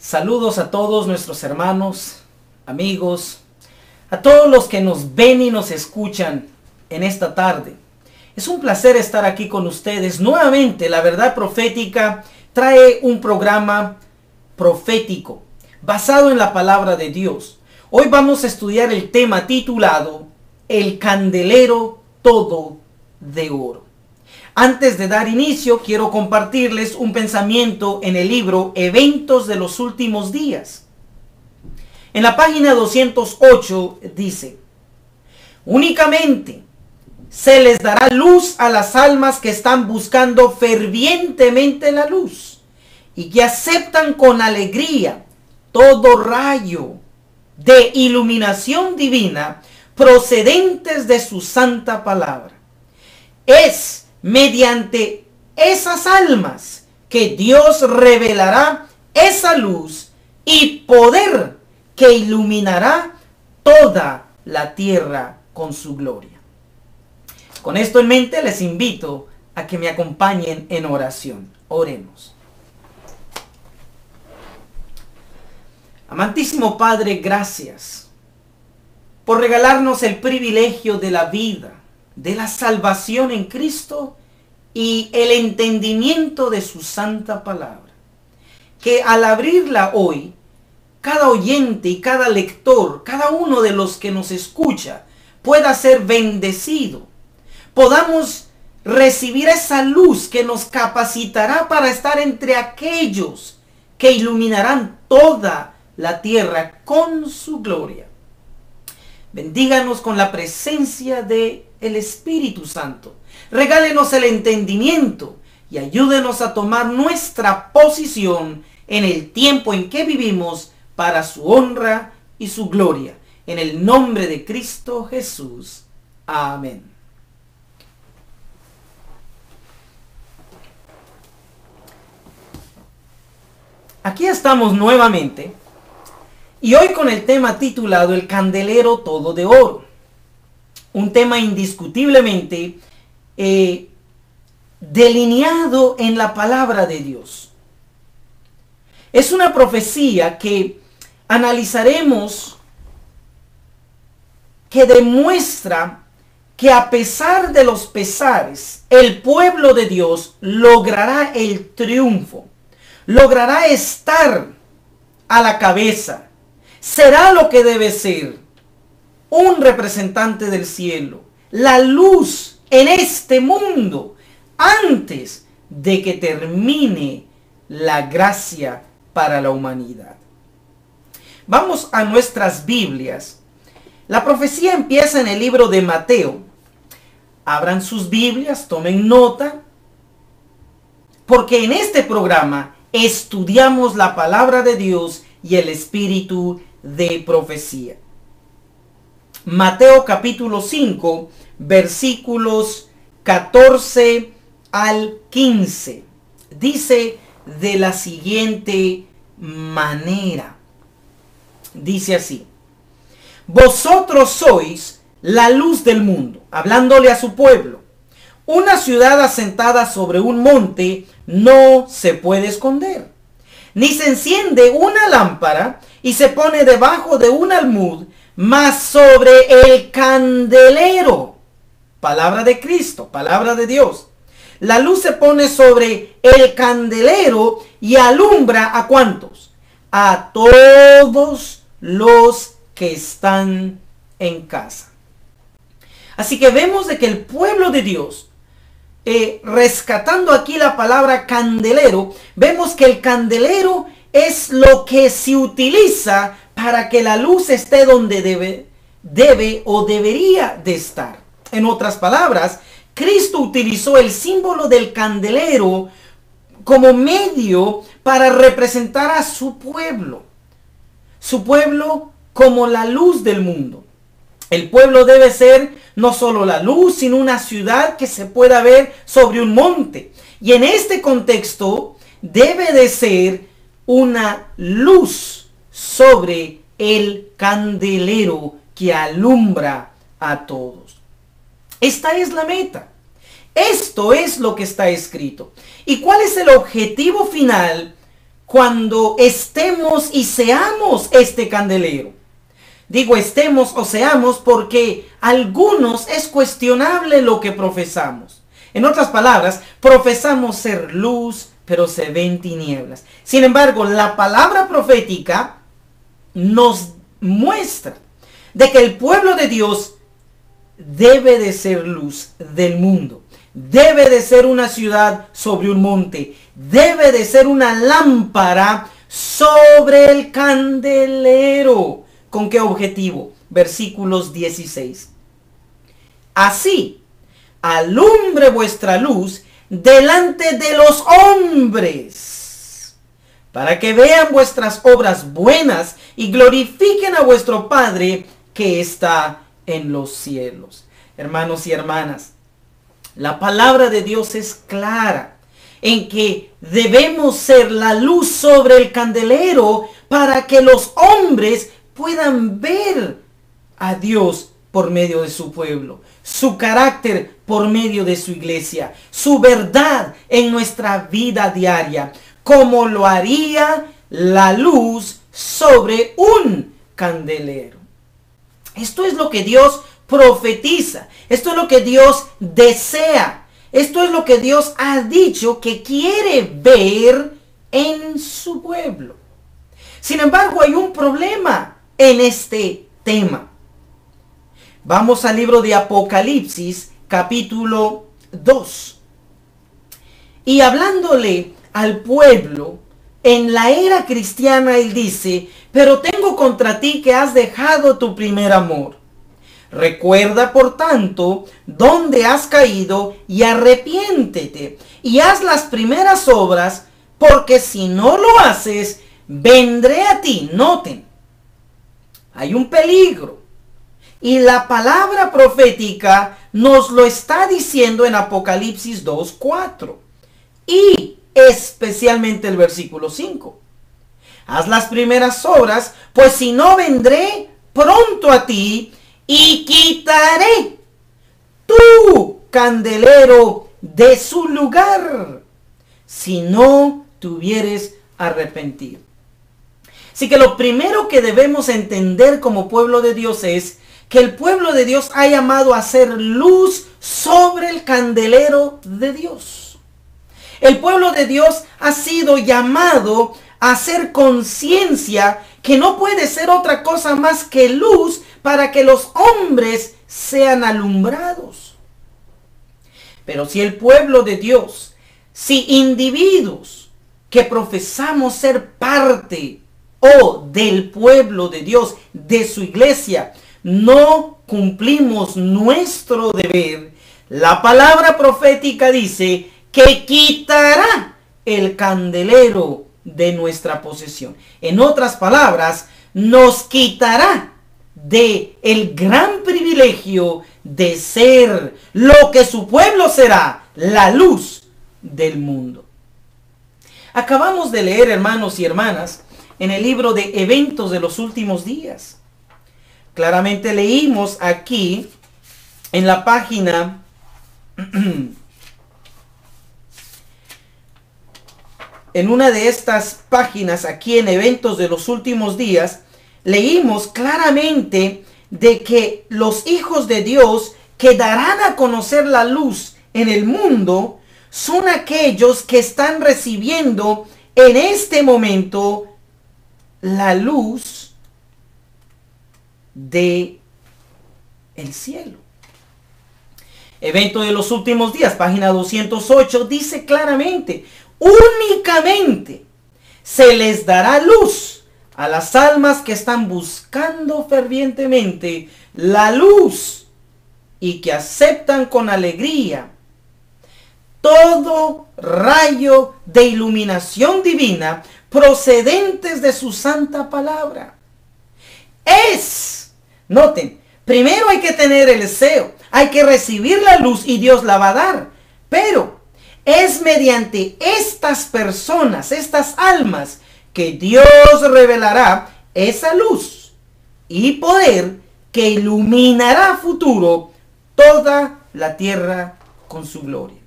Saludos a todos nuestros hermanos, amigos, a todos los que nos ven y nos escuchan en esta tarde. Es un placer estar aquí con ustedes. Nuevamente, La Verdad Profética trae un programa profético basado en la palabra de Dios. Hoy vamos a estudiar el tema titulado El candelero todo de oro. Antes de dar inicio, quiero compartirles un pensamiento en el libro Eventos de los Últimos Días. En la página 208 dice: únicamente se les dará luz a las almas que están buscando fervientemente la luz y que aceptan con alegría todo rayo de iluminación divina procedentes de su santa palabra. Es mediante esas almas que Dios revelará esa luz y poder que iluminará toda la tierra con su gloria. Con esto en mente, les invito a que me acompañen en oración. Oremos. Amantísimo Padre, gracias por regalarnos el privilegio de la vida, de la salvación en Cristo y el entendimiento de su santa palabra. Que al abrirla hoy, cada oyente y cada lector, cada uno de los que nos escucha, pueda ser bendecido. Podamos recibir esa luz que nos capacitará para estar entre aquellos que iluminarán toda la tierra con su gloria. Bendíganos con la presencia del Espíritu Santo. Regálenos el entendimiento y ayúdenos a tomar nuestra posición en el tiempo en que vivimos para su honra y su gloria. En el nombre de Cristo Jesús. Amén. Aquí estamos nuevamente y hoy con el tema titulado El candelero todo de oro. Un tema indiscutiblemente delineado en la palabra de Dios. Es una profecía que analizaremos, que demuestra que a pesar de los pesares, el pueblo de Dios logrará el triunfo, logrará estar a la cabeza, será lo que debe ser, un representante del cielo, la luz en este mundo, antes de que termine la gracia para la humanidad. Vamos a nuestras Biblias. La profecía empieza en el libro de Mateo. Abran sus Biblias, tomen nota, porque en este programa estudiamos la palabra de Dios y el espíritu de profecía. Mateo capítulo 5, versículos 14 al 15. Dice de la siguiente manera. Dice así: vosotros sois la luz del mundo, hablándole a su pueblo. Una ciudad asentada sobre un monte no se puede esconder, ni se enciende una lámpara y se pone debajo de un almud, mas sobre el candelero. Palabra de Cristo, palabra de Dios. La luz se pone sobre el candelero y alumbra ¿a cuántos? A todos los que están en casa. Así que vemos de que el pueblo de Dios, rescatando aquí la palabra candelero, vemos que el candelero es lo que se utiliza para que la luz esté donde debe o debería de estar. En otras palabras, Cristo utilizó el símbolo del candelero como medio para representar a su pueblo como la luz del mundo. El pueblo debe ser no solo la luz, sino una ciudad que se pueda ver sobre un monte. Y en este contexto debe de ser una luz sobre el candelero que alumbra a todos. Esta es la meta. Esto es lo que está escrito. ¿Y cuál es el objetivo final cuando estemos y seamos este candelero. Digo estemos o seamos porque algunos es cuestionable lo que profesamos. En otras palabras, profesamos ser luz, pero se ven tinieblas. Sin embargo, la palabra profética nos muestra de que el pueblo de Dios debe de ser luz del mundo. Debe de ser una ciudad sobre un monte. Debe de ser una lámpara sobre el candelero. ¿Con qué objetivo? Versículos 16. Así, alumbre vuestra luz delante de los hombres, para que vean vuestras obras buenas y glorifiquen a vuestro Padre que está en los cielos. Hermanos y hermanas, la palabra de Dios es clara en que debemos ser la luz sobre el candelero para que los hombres puedan ver a Dios por medio de su pueblo, su carácter por medio de su iglesia, su verdad en nuestra vida diaria, como lo haría la luz sobre un candelero. Esto es lo que Dios profetiza, esto es lo que Dios desea, esto es lo que Dios ha dicho que quiere ver en su pueblo. Sin embargo, hay un problema en este tema. Vamos al libro de Apocalipsis, capítulo 2. Y hablándole al pueblo, en la era cristiana, él dice: pero tengo contra ti que has dejado tu primer amor. Recuerda, por tanto, dónde has caído y arrepiéntete y haz las primeras obras, porque si no lo haces, vendré a ti. Noten, hay un peligro. Y la palabra profética nos lo está diciendo en Apocalipsis 2:4. Y especialmente el versículo 5. Haz las primeras obras, pues si no vendré pronto a ti y quitaré tu candelero de su lugar, si no te hubieres arrepentido. Así que lo primero que debemos entender como pueblo de Dios es que el pueblo de Dios ha llamado a ser luz sobre el candelero de Dios. El pueblo de Dios ha sido llamado a hacer conciencia que no puede ser otra cosa más que luz para que los hombres sean alumbrados. Pero si el pueblo de Dios, si individuos que profesamos ser parte del pueblo de Dios, de su iglesia, no cumplimos nuestro deber, la palabra profética dice que quitará el candelero de nuestra posesión. En otras palabras, nos quitará de el gran privilegio de ser lo que su pueblo será, la luz del mundo. Acabamos de leer, hermanos y hermanas, en el libro de Eventos de los Últimos Días. Claramente leímos aquí en la página en una de estas páginas, aquí en Eventos de los Últimos Días, leímos claramente de que los hijos de Dios que darán a conocer la luz en el mundo son aquellos que están recibiendo en este momento la luz de el cielo. Evento de los Últimos Días, página 208, dice claramente: únicamente se les dará luz a las almas que están buscando fervientemente la luz y que aceptan con alegría todo rayo de iluminación divina procedentes de su santa palabra. Noten, primero hay que tener el deseo, hay que recibir la luz y Dios la va a dar, pero es mediante estas personas, estas almas, que Dios revelará esa luz y poder que iluminará a futuro toda la tierra con su gloria.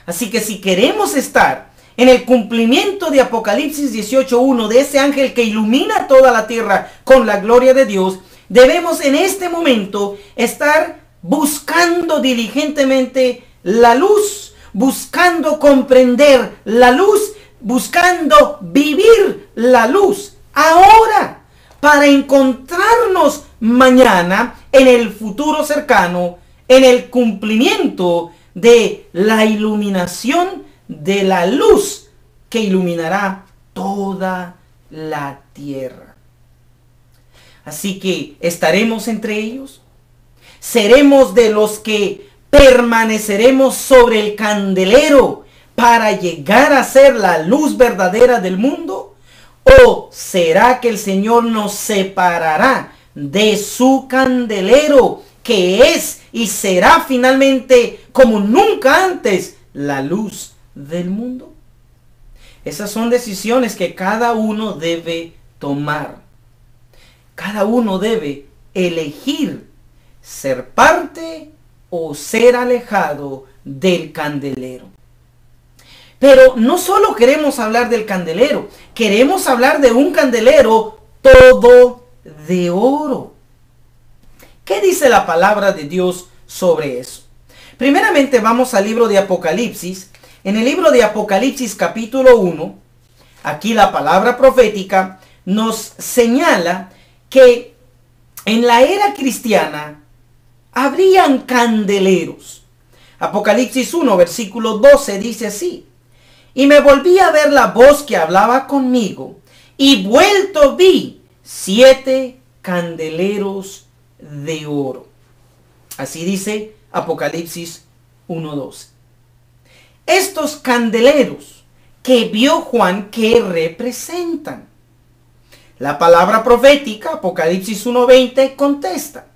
Así que si queremos estar en el cumplimiento de Apocalipsis 18:1, de ese ángel que ilumina toda la tierra con la gloria de Dios, debemos en este momento estar buscando diligentemente la luz, buscando comprender la luz, buscando vivir la luz ahora, para encontrarnos mañana en el futuro cercano, en el cumplimiento de la iluminación de la luz que iluminará toda la tierra. Así que estaremos entre ellos, seremos de los que permaneceremos sobre el candelero para llegar a ser la luz verdadera del mundo, o será que el Señor nos separará de su candelero, que es y será finalmente como nunca antes la luz del mundo. Esas son decisiones que cada uno debe tomar. Cada uno debe elegir ser parte o ser alejado del candelero. Pero no solo queremos hablar del candelero, queremos hablar de un candelero todo de oro. ¿Qué dice la palabra de Dios sobre eso? Primeramente vamos al libro de Apocalipsis. En el libro de Apocalipsis capítulo 1, aquí la palabra profética nos señala que en la era cristiana habrían candeleros. Apocalipsis 1, versículo 12 dice así: y me volví a ver la voz que hablaba conmigo, y vuelto vi 7 candeleros de oro. Así dice Apocalipsis 1:12. Estos candeleros que vio Juan, ¿qué representan? La palabra profética, Apocalipsis 1:20, contesta: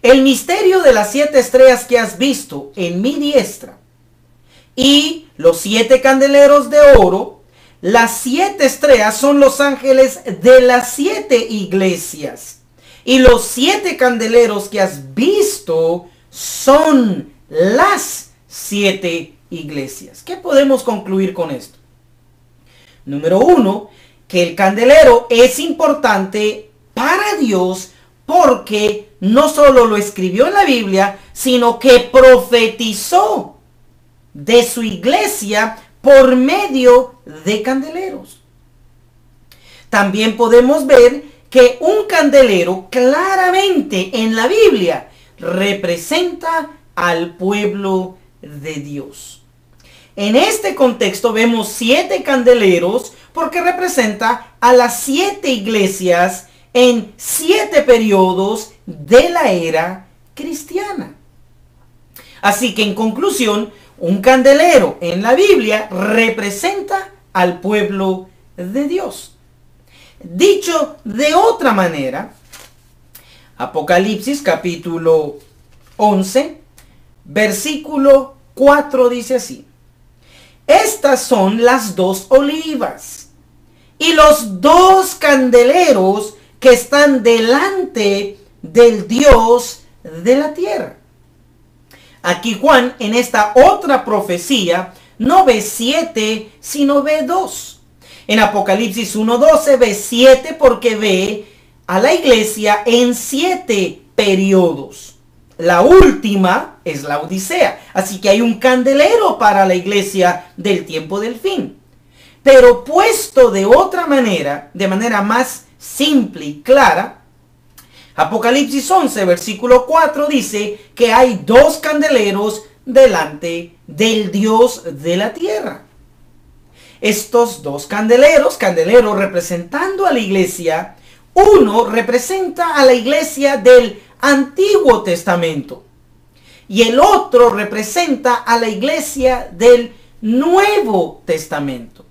el misterio de las 7 estrellas que has visto en mi diestra, y los 7 candeleros de oro. Las 7 estrellas son los ángeles de las 7 iglesias. Y los 7 candeleros que has visto son las 7 iglesias. ¿Qué podemos concluir con esto? Número 1, que el candelero es importante para Dios porque no solo lo escribió en la Biblia, sino que profetizó de su iglesia por medio de candeleros. También podemos ver que un candelero claramente en la Biblia representa al pueblo de Dios. En este contexto vemos 7 candeleros porque representa a las 7 iglesias en 7 periodos de la era cristiana. Así que en conclusión, un candelero en la Biblia representa al pueblo de Dios. Dicho de otra manera, Apocalipsis capítulo 11, versículo 4 dice así: estas son las 2 olivas y los 2 candeleros que están delante del Dios de la tierra. Aquí Juan, en esta otra profecía, no ve 7, sino ve 2. En Apocalipsis 1:12 ve 7 porque ve a la iglesia en 7 periodos. La última es la Odisea. Así que hay un candelero para la iglesia del tiempo del fin. Pero puesto de otra manera, de manera más simple y clara, Apocalipsis 11, versículo 4 dice que hay 2 candeleros delante del Dios de la tierra. Estos 2 candeleros representando a la iglesia, uno representa a la iglesia del Antiguo Testamento y el otro representa a la iglesia del Nuevo Testamento.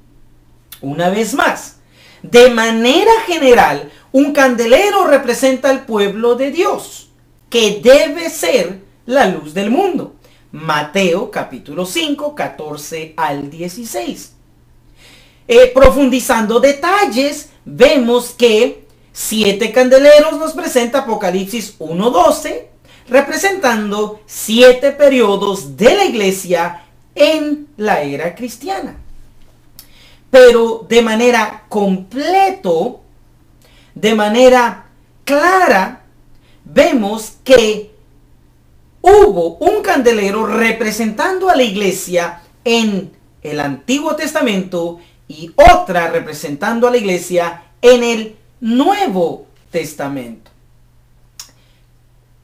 Una vez más, de manera general, un candelero representa al pueblo de Dios, que debe ser la luz del mundo. Mateo capítulo 5, 14 al 16. Profundizando detalles, vemos que 7 candeleros nos presenta Apocalipsis 1:12, representando 7 periodos de la iglesia en la era cristiana. pero de manera completo, de manera clara, vemos que hubo un candelero representando a la iglesia en el Antiguo Testamento y otra representando a la iglesia en el Nuevo Testamento.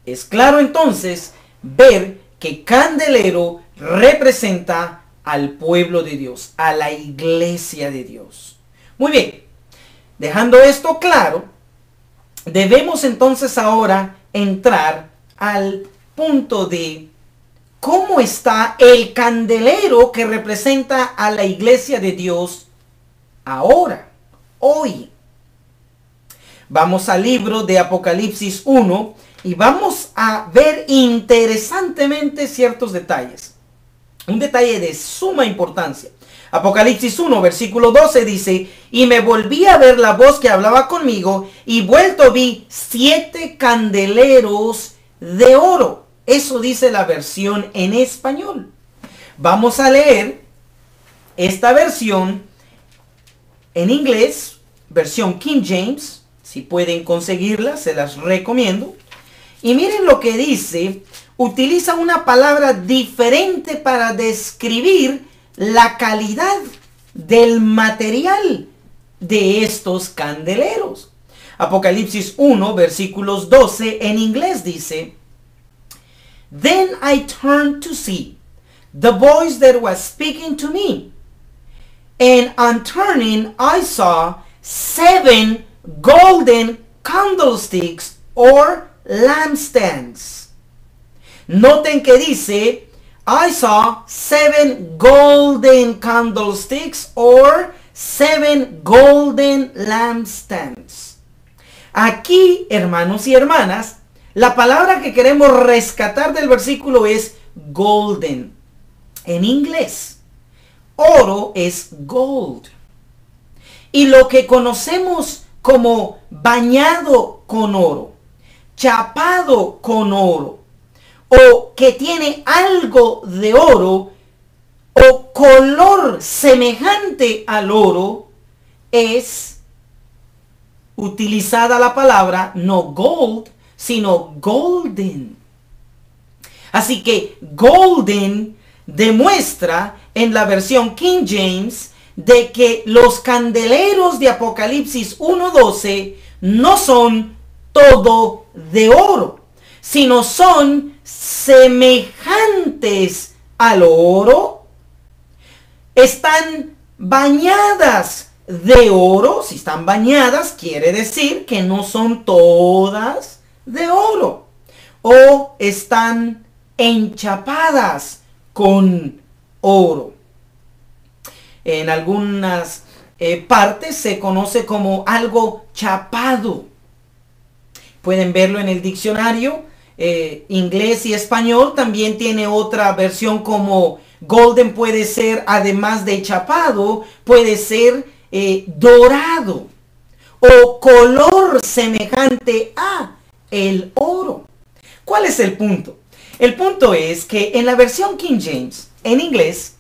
Es claro entonces ver que candelero representa al pueblo de Dios, a la iglesia de Dios. Muy bien, dejando esto claro, debemos entonces ahora entrar al punto de cómo está el candelero que representa a la iglesia de Dios ahora, hoy. Vamos al libro de Apocalipsis 1 y vamos a ver interesantemente ciertos detalles. Un detalle de suma importancia. Apocalipsis 1, versículo 12 dice: y me volví a ver la voz que hablaba conmigo, y vuelto vi 7 candeleros de oro. Eso dice la versión en español. Vamos a leer esta versión en inglés, versión King James. Si pueden conseguirla, se las recomiendo. Y miren lo que dice. Utiliza una palabra diferente para describir la calidad del material de estos candeleros. Apocalipsis 1, versículos 12 en inglés dice: Then I turned to see the voice that was speaking to me. And on turning, I saw 7 golden candlesticks or lampstands. Noten que dice, I saw 7 golden candlesticks or 7 golden lampstands. Aquí, hermanos y hermanas, la palabra que queremos rescatar del versículo es golden. En inglés, oro es gold. Y lo que conocemos como bañado con oro, chapado con oro, o que tiene algo de oro, o color semejante al oro, es utilizada la palabra no gold, sino golden. Así que golden demuestra en la versión King James de que los candeleros de Apocalipsis 1:12 no son todo de oro, sino son semejantes al oro, están bañadas de oro. Si están bañadas, quiere decir que no son todas de oro, o están enchapadas con oro. En algunas partes se conoce como algo chapado. Pueden verlo en el diccionario inglés y español. También tiene otra versión como golden. Puede ser, además de chapado, puede ser dorado o color semejante a el oro. ¿Cuál es el punto? El punto es que en la versión King James, en inglés,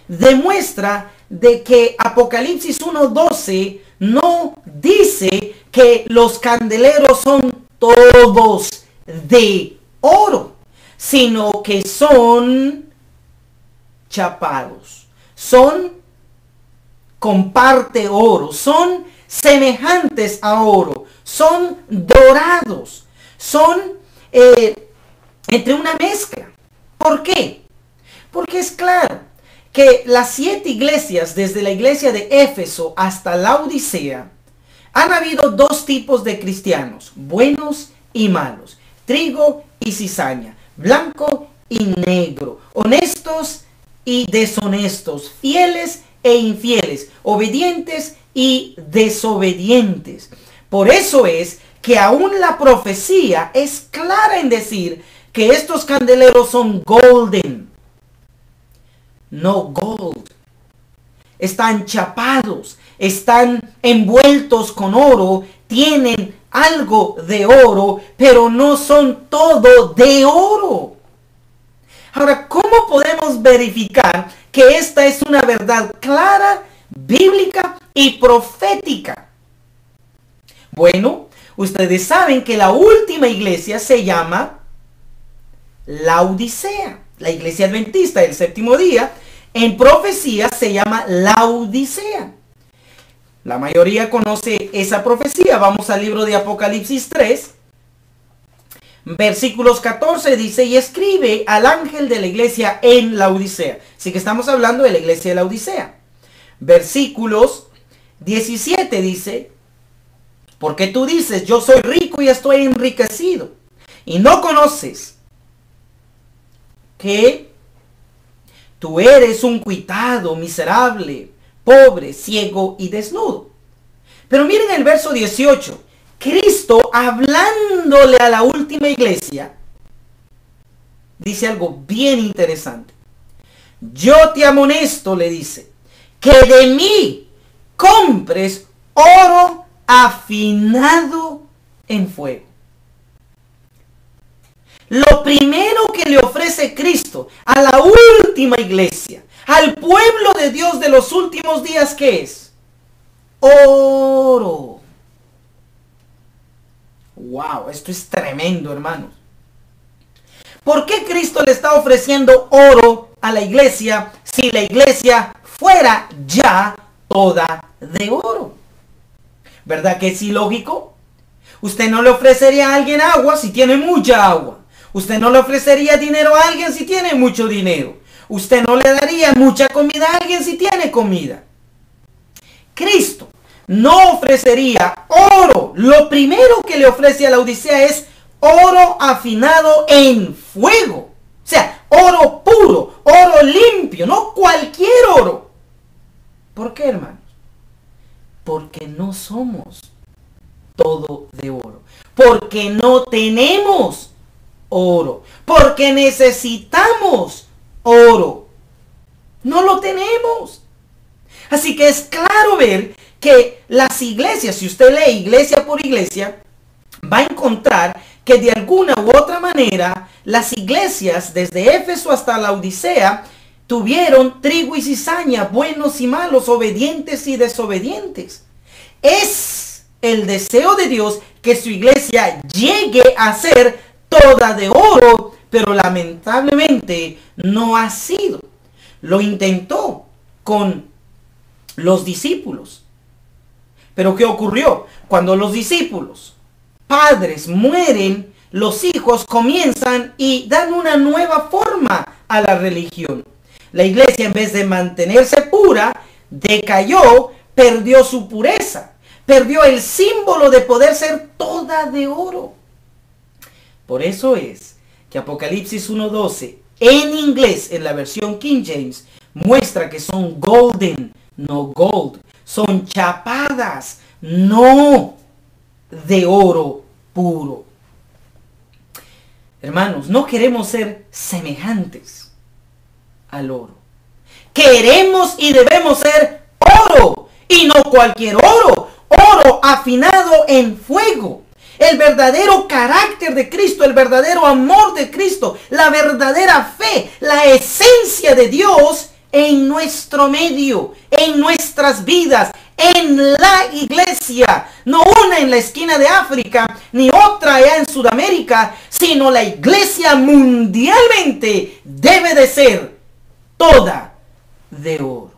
demuestra de que Apocalipsis 1:12 no dice que los candeleros son todos de oro, sino que son chapados, son con parte oro, son semejantes a oro, son dorados, son entre una mezcla. ¿Por qué? Porque es claro que las 7 iglesias, desde la iglesia de Éfeso hasta la Odisea, han habido 2 tipos de cristianos, buenos y malos, trigo y cizaña, blanco y negro, honestos y deshonestos, fieles e infieles, obedientes y desobedientes. Por eso es que aún la profecía es clara en decir que estos candeleros son golden, no gold. Están chapados, están envueltos con oro, tienen algo de oro, pero no son todo de oro. Ahora, ¿cómo podemos verificar que esta es una verdad clara, bíblica y profética. Bueno, ustedes saben que la última iglesia se llama Laodicea. La iglesia adventista del séptimo día, en profecía, se llama Laodicea. La mayoría conoce esa profecía. Vamos al libro de Apocalipsis 3. Versículos 14 dice, y escribe al ángel de la iglesia en Laodicea. Así que estamos hablando de la iglesia de Laodicea. Versículos 17 dice, porque tú dices, yo soy rico y estoy enriquecido, y no conoces que tú eres un cuitado, miserable, pobre, ciego y desnudo. Pero miren el verso 18. Cristo, hablándole a la última iglesia, dice algo bien interesante. Yo te amonesto, le dice, que de mí compres oro afinado en fuego. Lo primero que le ofrece Cristo a la última iglesia, al pueblo de Dios de los últimos días, ¿qué es? Oro. Wow, esto es tremendo, hermanos. ¿Por qué Cristo le está ofreciendo oro a la iglesia si la iglesia fuera ya toda de oro? ¿Verdad que es ilógico? Usted no le ofrecería a alguien agua si tiene mucha agua. Usted no le ofrecería dinero a alguien si tiene mucho dinero. Usted no le daría mucha comida a alguien si tiene comida. Cristo no ofrecería oro. Lo primero que le ofrece a la Odisea es oro afinado en fuego. O sea, oro puro, oro limpio, no cualquier oro. ¿Por qué, hermanos? Porque no somos todo de oro. Porque no tenemos oro. Porque necesitamos oro. No lo tenemos. Así que es claro ver que las iglesias, si usted lee iglesia por iglesia, va a encontrar que de alguna u otra manera las iglesias desde Éfeso hasta la Odisea tuvieron trigo y cizaña, buenos y malos, obedientes y desobedientes. Es el deseo de Dios que su iglesia llegue a ser toda de oro, pero lamentablemente no ha sido. Lo intentó con los discípulos. Pero ¿qué ocurrió? Cuando los discípulos, padres, mueren, los hijos comienzan y dan una nueva forma a la religión. La iglesia, en vez de mantenerse pura, decayó, perdió su pureza, perdió el símbolo de poder ser toda de oro. Por eso es que Apocalipsis 1:12, en inglés, en la versión King James, muestra que son golden, no gold. Son chapadas, no de oro puro. Hermanos, no queremos ser semejantes al oro. Queremos y debemos ser oro, y no cualquier oro. Oro afinado en fuego. El verdadero carácter de Cristo, el verdadero amor de Cristo, la verdadera fe, la esencia de Dios en nuestro medio, en nuestras vidas, en la iglesia. No una en la esquina de África, ni otra allá en Sudamérica, sino la iglesia mundialmente debe de ser toda de oro.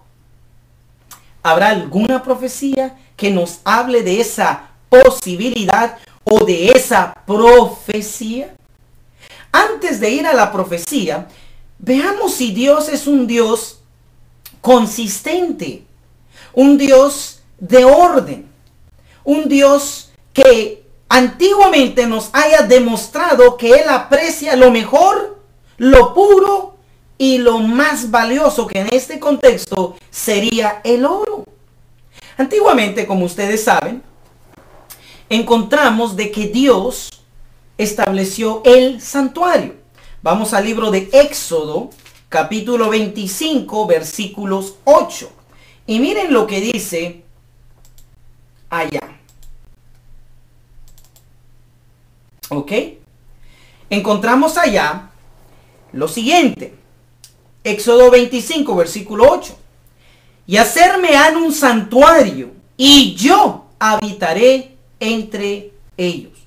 ¿Habrá alguna profecía que nos hable de esa posibilidad o de esa profecía? Antes de ir a la profecía, veamos si Dios es un Dios consistente, un Dios de orden, un Dios que antiguamente nos haya demostrado que Él aprecia lo mejor, lo puro y lo más valioso, que en este contexto sería el oro. Antiguamente, como ustedes saben, encontramos de que Dios estableció el santuario. Vamos al libro de Éxodo, capítulo 25, versículos 8. Y miren lo que dice allá. ¿Ok? Encontramos allá lo siguiente. Éxodo 25, versículo 8. y hacerme han un santuario, y yo habitaré entre ellos.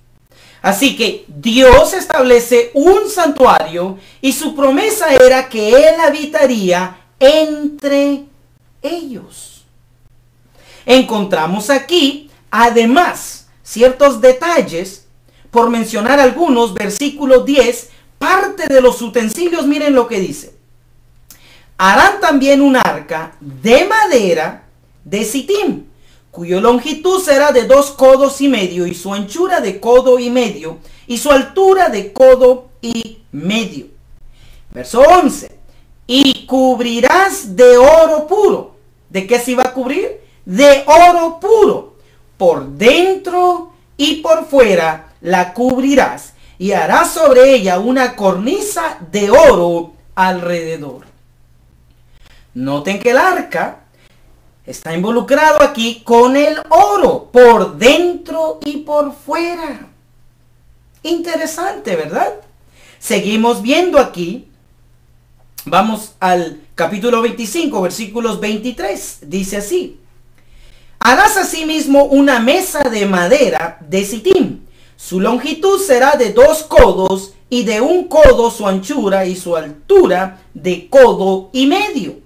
Así que Dios establece un santuario y su promesa era que Él habitaría entre ellos. Encontramos aquí, además, ciertos detalles, por mencionar algunos, versículo 10, parte de los utensilios, miren lo que dice. Harán también un arca de madera de sitim, cuya longitud será de 2 codos y medio, y su anchura de codo y medio, y su altura de codo y medio. Verso 11. Y cubrirás de oro puro. ¿De qué se iba a cubrir? De oro puro. Por dentro y por fuera la cubrirás, y harás sobre ella una cornisa de oro alrededor. Noten que el arca está involucrado aquí con el oro, por dentro y por fuera. Interesante, ¿verdad? Seguimos viendo aquí. Vamos al capítulo 25, versículos 23. Dice así. Harás asimismo una mesa de madera de sitim. Su longitud será de 2 codos, y de 1 codo su anchura, y su altura de codo y medio.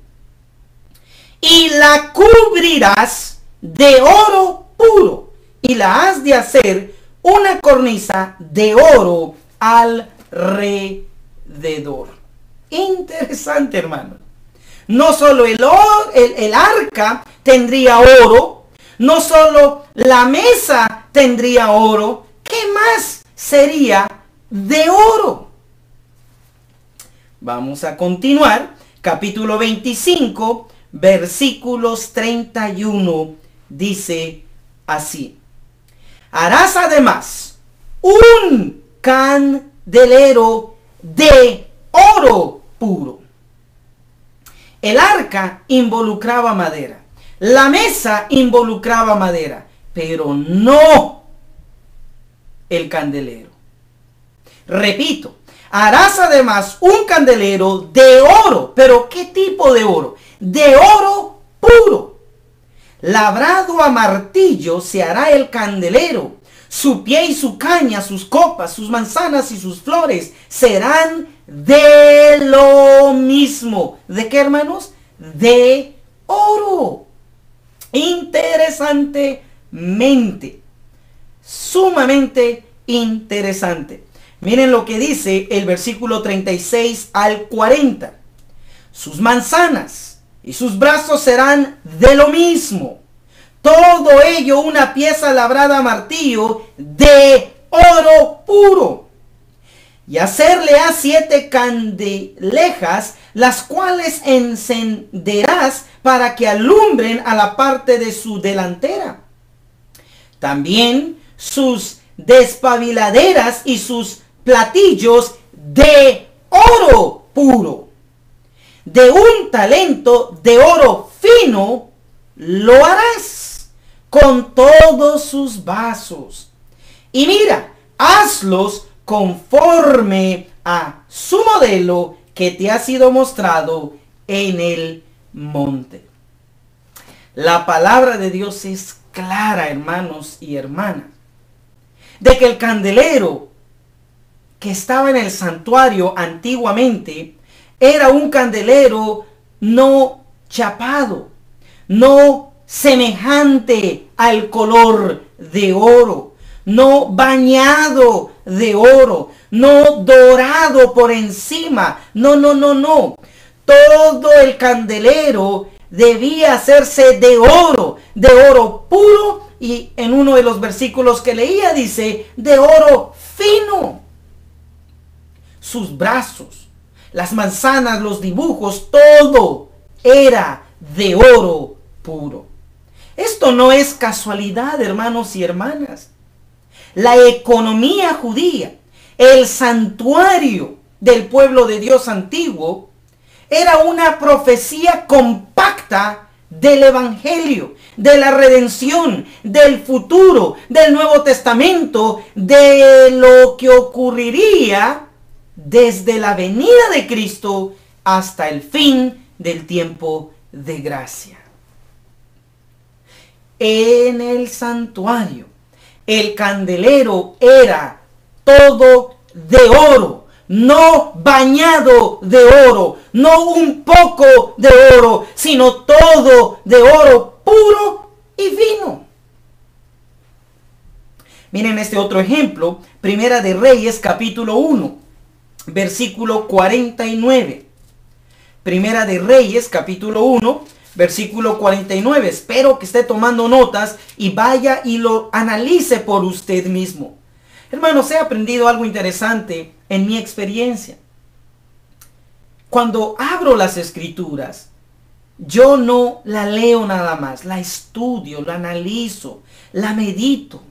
Y la cubrirás de oro puro, y la has de hacer una cornisa de oro alrededor. Interesante, hermano. No solo el arca tendría oro, no solo la mesa tendría oro, ¿qué más sería de oro? Vamos a continuar. Capítulo 25, versículos 31, dice así. Harás además un candelero de oro puro. El arca involucraba madera. La mesa involucraba madera, pero no el candelero. Repito, harás además un candelero de oro. ¿Pero qué tipo de oro? De oro puro. Labrado a martillo se hará el candelero. Su pie y su caña, sus copas, sus manzanas y sus flores serán de lo mismo. ¿De qué, hermanos? De oro. Interesantemente. Sumamente interesante. Miren lo que dice el versículo 36 al 40. Sus manzanas y sus brazos serán de lo mismo. Todo ello una pieza labrada a martillo de oro puro. Y hacerle a 7 candelejas, las cuales encenderás para que alumbren a la parte de su delantera. También sus despabiladeras y sus platillos de oro puro. De un talento de oro fino lo harás con todos sus vasos. Y mira, hazlos conforme a su modelo que te ha sido mostrado en el monte. La palabra de Dios es clara, hermanos y hermanas, de que el candelero que estaba en el santuario antiguamente era un candelero no chapado, no semejante al color de oro, no bañado de oro, no dorado por encima. No. Todo el candelero debía hacerse de oro puro, y en uno de los versículos que leía dice de oro fino. Sus brazos, las manzanas, los dibujos, todo era de oro puro. Esto no es casualidad, hermanos y hermanas. La economía judía, el santuario del pueblo de Dios antiguo, era una profecía compacta del evangelio, de la redención, del futuro, del Nuevo Testamento, de lo que ocurriría desde la venida de Cristo hasta el fin del tiempo de gracia. en el santuario. El candelero era todo de oro, no bañado de oro, no un poco de oro, sino todo de oro puro y fino. Miren este otro ejemplo, Primera de Reyes, capítulo 1, versículo 49. Primera de Reyes, capítulo 1, versículo 49. Espero que esté tomando notas y vaya y lo analice por usted mismo. Hermanos, he aprendido algo interesante en mi experiencia. Cuando abro las escrituras, yo no la leo nada más, la estudio, la analizo, la medito.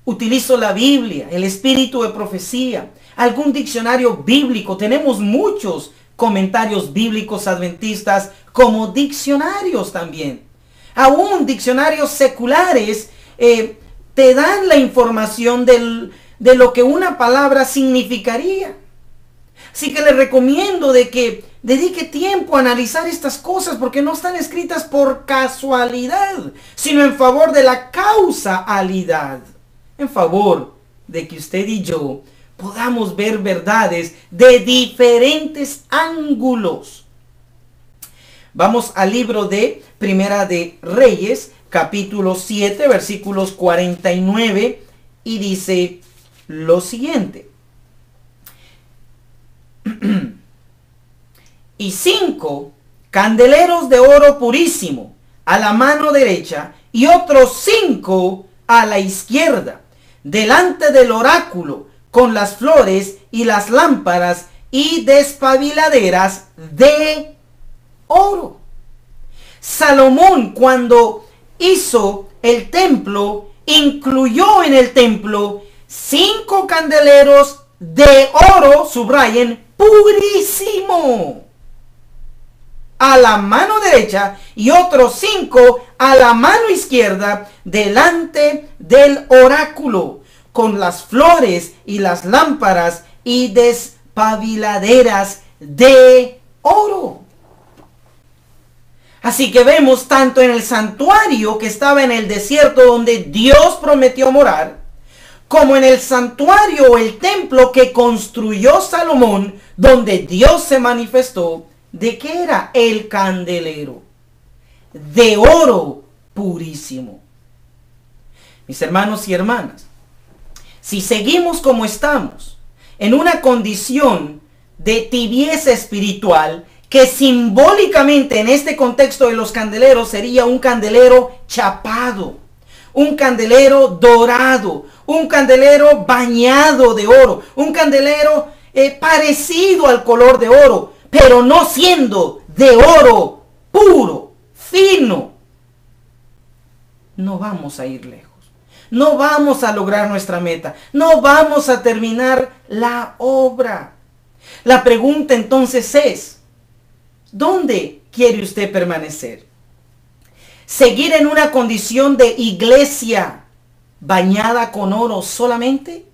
Utilizo la Biblia, el espíritu de profecía, algún diccionario bíblico. Tenemos muchos comentarios bíblicos adventistas como diccionarios también. Aún diccionarios seculares te dan la información de lo que una palabra significaría. Así que les recomiendo de que dedique tiempo a analizar estas cosas, porque no están escritas por casualidad, sino en favor de la causalidad, en favor de que usted y yo podamos ver verdades de diferentes ángulos. Vamos al libro de Primera de Reyes, capítulo 7, versículos 49, y dice lo siguiente. Y 5 candeleros de oro purísimo a la mano derecha y otros 5 a la izquierda, delante del oráculo, con las flores y las lámparas y despabiladeras de oro. Salomón, cuando hizo el templo, incluyó en el templo 5 candeleros de oro, subrayen, purísimo, a la mano derecha y otros 5 a la mano izquierda, delante del oráculo, con las flores y las lámparas y despabiladeras de oro. Así que vemos tanto en el santuario que estaba en el desierto donde Dios prometió morar, como en el santuario o el templo que construyó Salomón, donde Dios se manifestó. ¿De qué era el candelero? De oro purísimo. Mis hermanos y hermanas, si seguimos como estamos, en una condición de tibieza espiritual, que simbólicamente en este contexto de los candeleros sería un candelero chapado, un candelero dorado, un candelero bañado de oro, un candelero parecido al color de oro, pero no siendo de oro puro, fino, no vamos a ir lejos. No vamos a lograr nuestra meta. No vamos a terminar la obra. La pregunta entonces es, ¿dónde quiere usted permanecer? ¿Seguir en una condición de iglesia bañada con oro solamente?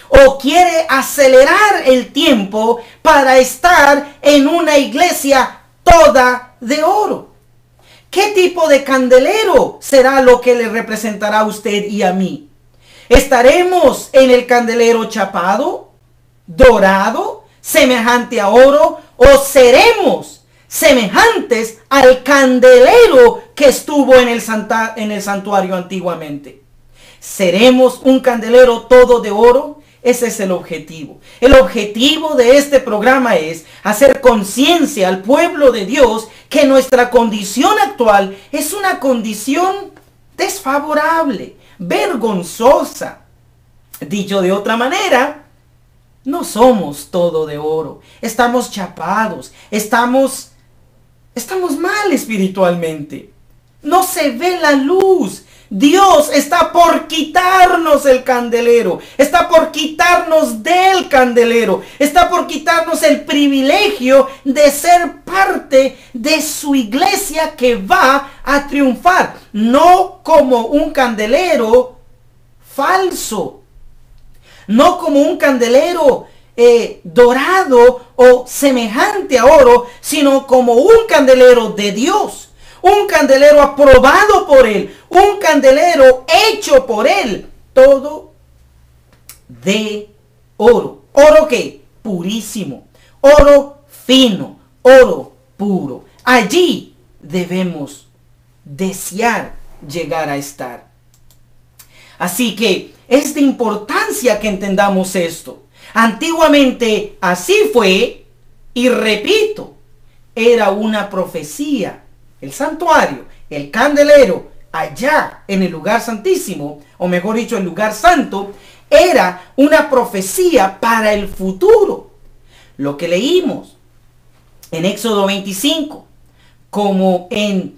¿O quiere acelerar el tiempo para estar en una iglesia toda de oro? ¿Qué tipo de candelero será lo que le representará a usted y a mí? ¿Estaremos en el candelero chapado, dorado, semejante a oro? ¿O seremos semejantes al candelero que estuvo en el santuario antiguamente? ¿Seremos un candelero todo de oro? Ese es el objetivo. El objetivo de este programa es hacer conciencia al pueblo de Dios que nuestra condición actual es una condición desfavorable, vergonzosa. Dicho de otra manera, no somos todo de oro. Estamos chapados, estamos mal espiritualmente. No se ve la luz. Dios está por quitarnos el candelero, está por quitarnos del candelero, está por quitarnos el privilegio de ser parte de su iglesia que va a triunfar, no como un candelero falso, no como un candelero dorado o semejante a oro, sino como un candelero de Dios. un candelero aprobado por Él, un candelero hecho por Él, todo de oro. ¿Oro qué? Purísimo, oro fino, oro puro. Allí debemos desear llegar a estar. Así que es de importancia que entendamos esto. Antiguamente así fue, y repito, era una profecía. El santuario, el candelero, allá en el lugar santísimo, o mejor dicho, el lugar santo, era una profecía para el futuro. Lo que leímos en Éxodo 25, como en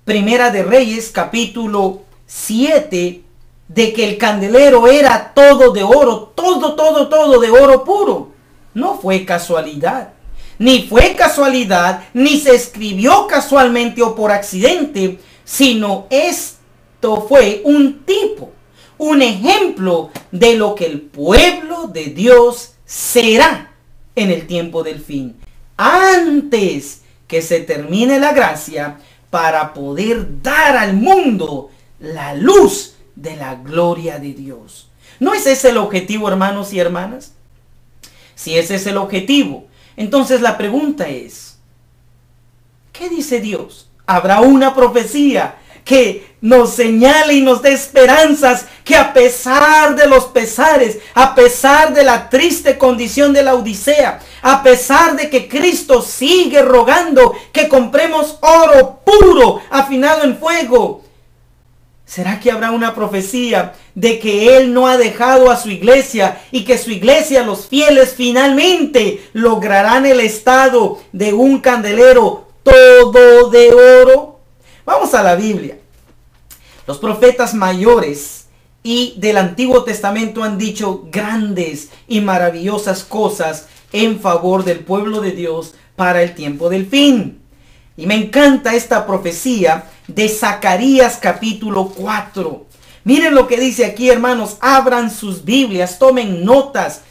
Primera de Reyes, capítulo 7, de que el candelero era todo de oro, todo de oro puro. No fue casualidad. Ni fue casualidad, ni se escribió casualmente o por accidente, sino esto fue un tipo, un ejemplo de lo que el pueblo de Dios será en el tiempo del fin, antes que se termine la gracia, para poder dar al mundo la luz de la gloria de Dios. ¿No es ese el objetivo, hermanos y hermanas? Si ese es el objetivo, entonces la pregunta es, ¿qué dice Dios? ¿Habrá una profecía que nos señale y nos dé esperanzas que a pesar de los pesares, a pesar de la triste condición de la Odisea, a pesar de que Cristo sigue rogando que compremos oro puro, afinado en fuego, ¿será que habrá una profecía de que Él no ha dejado a su iglesia y que su iglesia, los fieles, finalmente lograrán el estado de un candelero todo de oro? Vamos a la Biblia. Los profetas mayores y del Antiguo Testamento han dicho grandes y maravillosas cosas en favor del pueblo de Dios para el tiempo del fin. Y me encanta esta profecía de Zacarías capítulo 4. Miren lo que dice aquí, hermanos. Abran sus Biblias, tomen notas,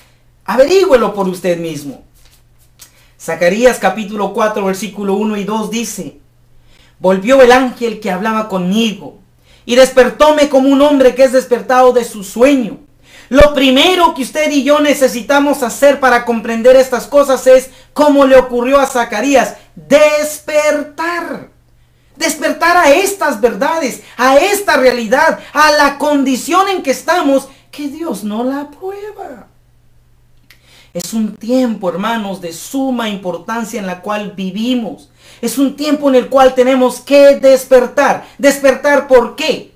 averígüelo por usted mismo. Zacarías capítulo 4, versículo 1 y 2 dice: volvió el ángel que hablaba conmigo y despertóme como un hombre que es despertado de su sueño. Lo primero que usted y yo necesitamos hacer para comprender estas cosas es, como le ocurrió a Zacarías, despertar. Despertar a estas verdades, a esta realidad, a la condición en que estamos, que Dios no la aprueba. Es un tiempo, hermanos, de suma importancia en la cual vivimos. Es un tiempo en el cual tenemos que despertar. ¿Despertar por qué?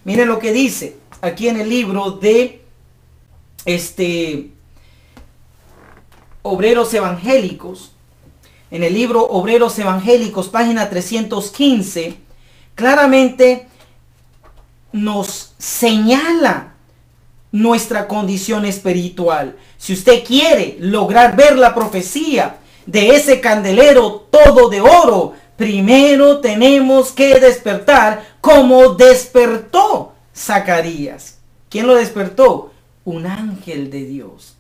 Miren lo que dice aquí en el libro de Obreros Evangélicos. En el libro Obreros Evangélicos, página 315, claramente nos señala nuestra condición espiritual. Si usted quiere lograr ver la profecía de ese candelero todo de oro, primero tenemos que despertar como despertó Zacarías. ¿Quién lo despertó? Un ángel de Dios.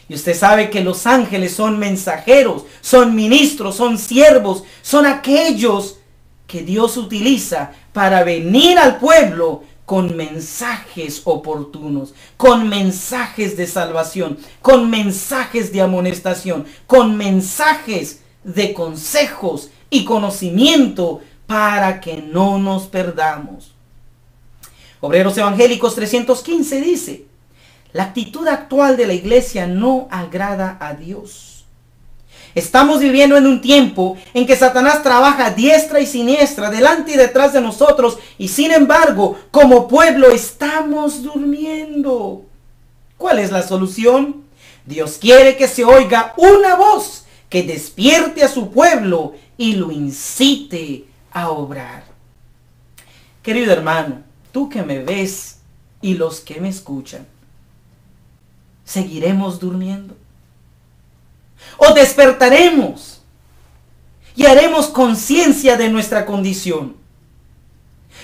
Y usted sabe que los ángeles son mensajeros, son ministros, son siervos, son aquellos que Dios utiliza para venir al pueblo con mensajes oportunos, con mensajes de salvación, con mensajes de amonestación, con mensajes de consejos y conocimiento para que no nos perdamos. Obreros Evangélicos 315 dice: la actitud actual de la iglesia no agrada a Dios. Estamos viviendo en un tiempo en que Satanás trabaja a diestra y siniestra, delante y detrás de nosotros, y sin embargo, como pueblo estamos durmiendo. ¿Cuál es la solución? Dios quiere que se oiga una voz que despierte a su pueblo y lo incite a obrar. Querido hermano, tú que me ves y los que me escuchan, ¿seguiremos durmiendo? ¿O despertaremos y haremos conciencia de nuestra condición?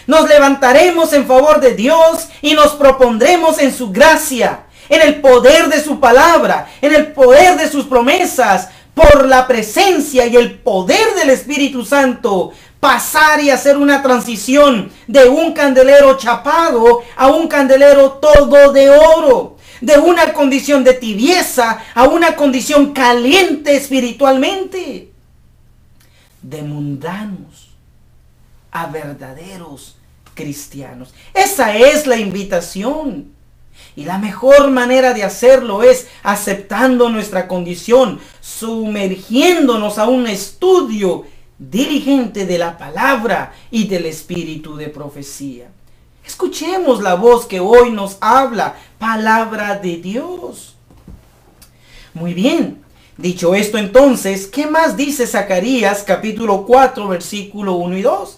Nos levantaremos en favor de Dios y nos propondremos en su gracia, en el poder de su palabra, en el poder de sus promesas, por la presencia y el poder del Espíritu Santo, pasar y hacer una transición de un candelero chapado a un candelero todo de oro, de una condición de tibieza a una condición caliente espiritualmente, de mundanos a verdaderos cristianos. Esa es la invitación. Y la mejor manera de hacerlo es aceptando nuestra condición, sumergiéndonos a un estudio diligente de la palabra y del espíritu de profecía. Escuchemos la voz que hoy nos habla, palabra de Dios. Muy bien, dicho esto entonces, ¿qué más dice Zacarías capítulo 4, versículo 1 y 2?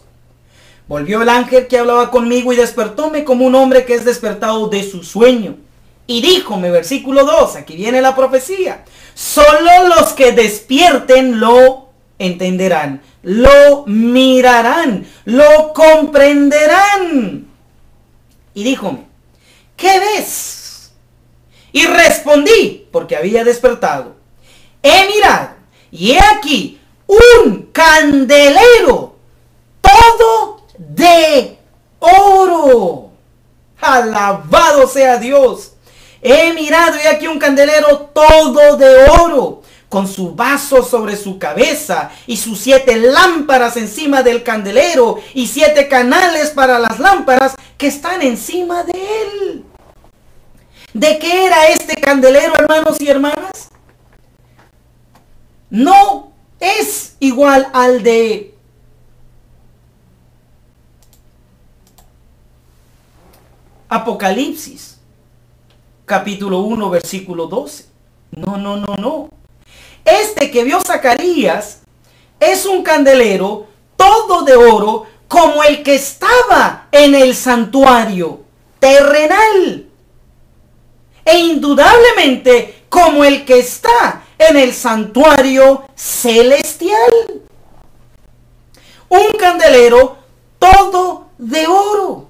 Volvió el ángel que hablaba conmigo y despertóme como un hombre que es despertado de su sueño. Y díjome, versículo 2, aquí viene la profecía: solo los que despierten lo entenderán, lo mirarán, lo comprenderán. Y díjome, ¿qué ves? Y respondí, porque había despertado: he mirado, y he aquí un candelero todo de oro. Alabado sea Dios. He mirado y aquí un candelero todo de oro, con su vaso sobre su cabeza y sus 7 lámparas encima del candelero y 7 canales para las lámparas que están encima de él. ¿De qué era este candelero, hermanos y hermanas? No es igual al de Apocalipsis, capítulo 1, versículo 12. No. Este que vio Zacarías es un candelero todo de oro, como el que estaba en el santuario terrenal. E indudablemente como el que está en el santuario celestial. Un candelero todo de oro.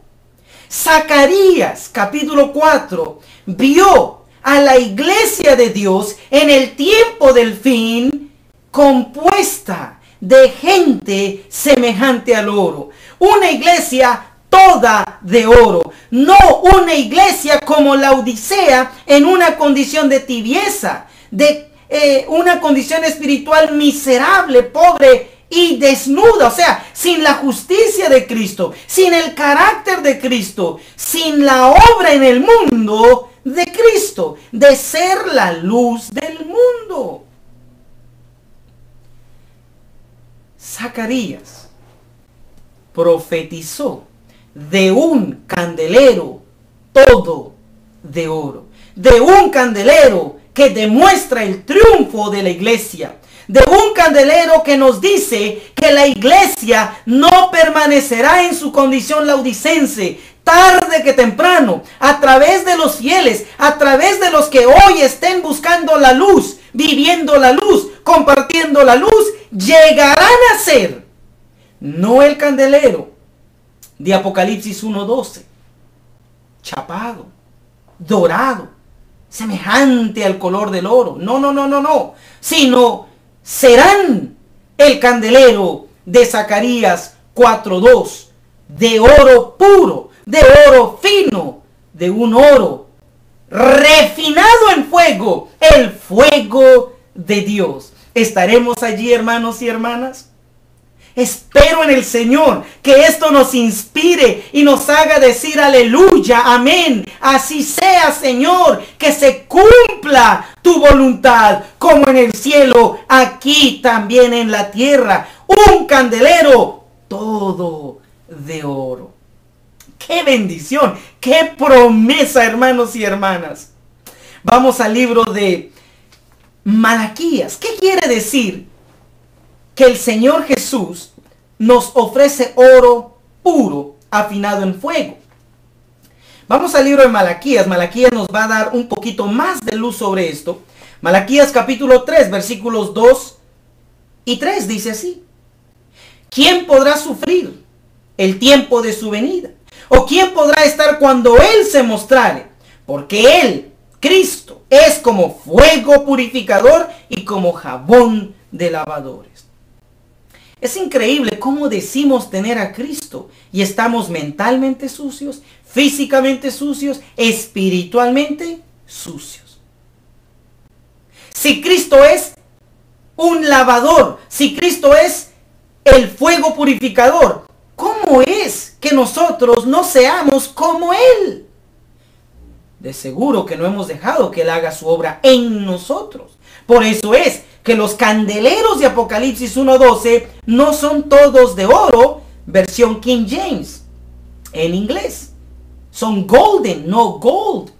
Zacarías capítulo 4 vio a la iglesia de Dios en el tiempo del fin compuesta de gente semejante al oro. Una iglesia toda de oro. No una iglesia como la Odisea en una condición de tibieza, de una condición espiritual miserable, pobre y desnuda, o sea, sin la justicia de Cristo, sin el carácter de Cristo, sin la obra en el mundo de Cristo, de ser la luz del mundo. Zacarías profetizó de un candelero todo de oro, de un candelero que demuestra el triunfo de la iglesia, de un candelero que nos dice que la iglesia no permanecerá en su condición laodicense. Tarde que temprano, a través de los fieles, a través de los que hoy estén buscando la luz, viviendo la luz, compartiendo la luz, llegarán a ser no el candelero de Apocalipsis 1:12, chapado, dorado, semejante al color del oro. No, sino serán el candelero de Zacarías 4:2, de oro puro, de oro fino, de un oro refinado en fuego, el fuego de Dios. ¿Estaremos allí, hermanos y hermanas? Espero en el Señor que esto nos inspire y nos haga decir aleluya, amén. Así sea, Señor, que se cumpla tu voluntad como en el cielo, aquí también en la tierra. Un candelero todo de oro. ¡Qué bendición! ¡Qué promesa, hermanos y hermanas! Vamos al libro de Malaquías. ¿Qué quiere decir? Que el Señor Jesús nos ofrece oro puro, afinado en fuego. Vamos al libro de Malaquías. Malaquías nos va a dar un poquito más de luz sobre esto. Malaquías capítulo 3, versículos 2 y 3 dice así: ¿quién podrá sufrir el tiempo de su venida? ¿O quién podrá estar cuando Él se mostrare? Porque Él Cristo es como fuego purificador y como jabón de lavadores. Es increíble cómo decimos tener a Cristo y estamos mentalmente sucios, físicamente sucios, espiritualmente sucios. Si Cristo es un lavador, si Cristo es el fuego purificador, ¿cómo es que nosotros no seamos como Él? De seguro que no hemos dejado que Él haga su obra en nosotros. Por eso es que los candeleros de Apocalipsis 1:12 no son todos de oro, versión King James, en inglés. Son golden, no gold.